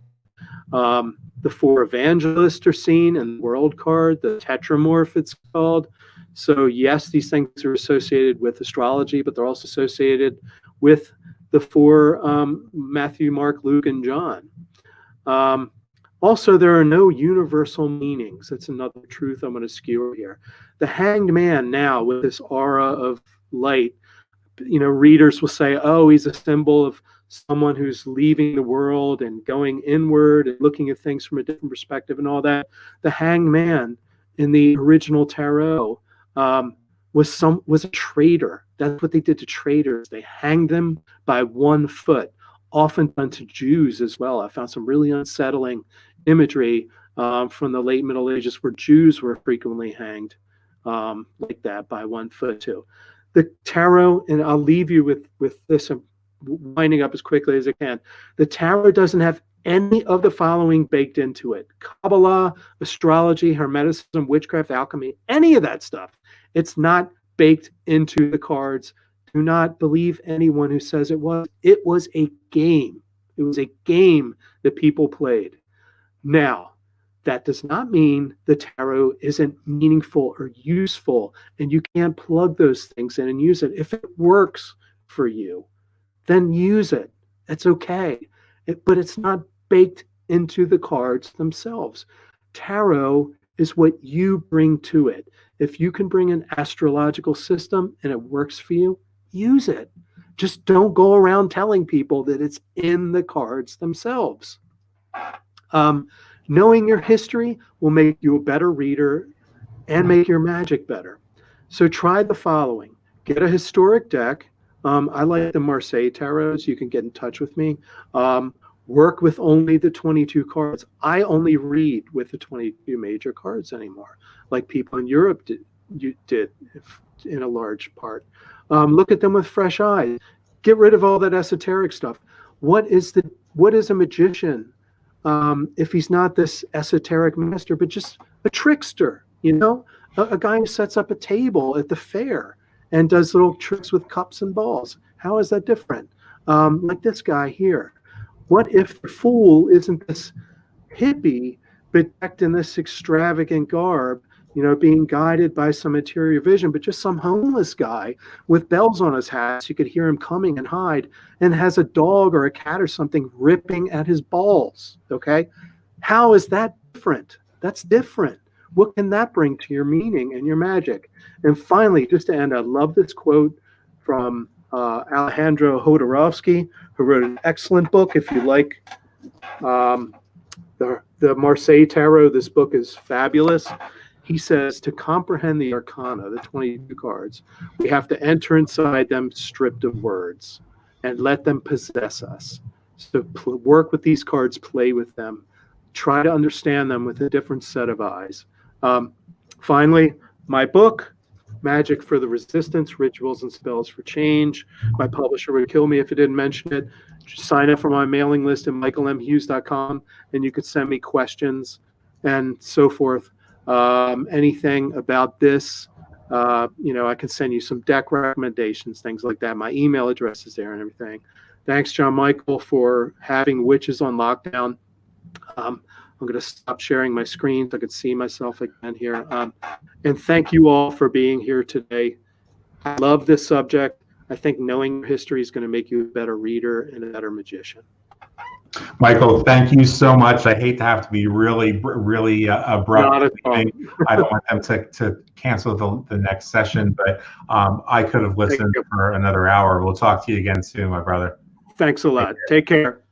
The 4 evangelists are seen in the world card, the tetramorph it's called. So yes, these things are associated with astrology, but they're also associated with the 4 Matthew, Mark, Luke, and John. Also, there are no universal meanings. That's another truth I'm going to skewer here. The Hanged Man now, with this aura of light, readers will say, oh, he's a symbol of someone who's leaving the world and going inward and looking at things from a different perspective and all that. The Hanged Man in the original tarot was a traitor. That's what they did to traitors. They hanged them by 1 foot, often done to Jews as well. I found some really unsettling imagery from the late Middle Ages where Jews were frequently hanged like that by 1 foot too. The tarot, and I'll leave you with this, I'm winding up as quickly as I can. The tarot doesn't have any of the following baked into it: Kabbalah, astrology, Hermeticism, witchcraft, alchemy, any of that stuff. It's not baked into the cards. Do not believe anyone who says it was. It was a game. It was a game that people played. Now, that does not mean the tarot isn't meaningful or useful, and you can't plug those things in and use it. If it works for you, then use it. It's okay. But it's not baked into the cards themselves. Tarot is what you bring to it. If you can bring an astrological system and it works for you, use it. Just don't go around telling people that it's in the cards themselves. Knowing your history will make you a better reader and make your magic better. So try the following. Get a historic deck. I like the Marseille tarots. You can get in touch with me. Work with only the 22 cards. I only read with the 22 major cards anymore, like people in Europe did in a large part. Look at them with fresh eyes. Get rid of all that esoteric stuff. What is a magician if he's not this esoteric master, but just a trickster? A guy who sets up a table at the fair and does little tricks with cups and balls. How is that different? Like this guy here. What if the fool isn't this hippie bedecked in this extravagant garb, being guided by some interior vision, but just some homeless guy with bells on his hat so you could hear him coming and hide, and has a dog or a cat or something ripping at his balls, okay? How is that different? That's different. What can that bring to your meaning and your magic? And finally, just to end, I love this quote from Alejandro Jodorowsky, who wrote an excellent book. If you like the Marseille Tarot, this book is fabulous. He says, to comprehend the arcana, the 22 cards, we have to enter inside them stripped of words and let them possess us. So work with these cards, play with them, try to understand them with a different set of eyes. Finally, my book, Magic for the Resistance, Rituals and Spells for Change. My publisher would kill me if I didn't mention it. Just sign up for my mailing list at michaelmhughes.com, and you could send me questions and so forth. Anything about this, I can send you some deck recommendations, things like that. My email address is there and everything. Thanks, John Michael, for having Witches on Lockdown. I'm going to stop sharing my screen so I could see myself again here. And thank you all for being here today. I love this subject. I think knowing your history is going to make you a better reader and a better magician.
Michael, thank you so much. I hate to have to be really abrupt.
Not at all.
I don't want them to cancel the next session, but I could have listened for another hour. We'll talk to you again soon, my brother.
Thanks a lot. Take care.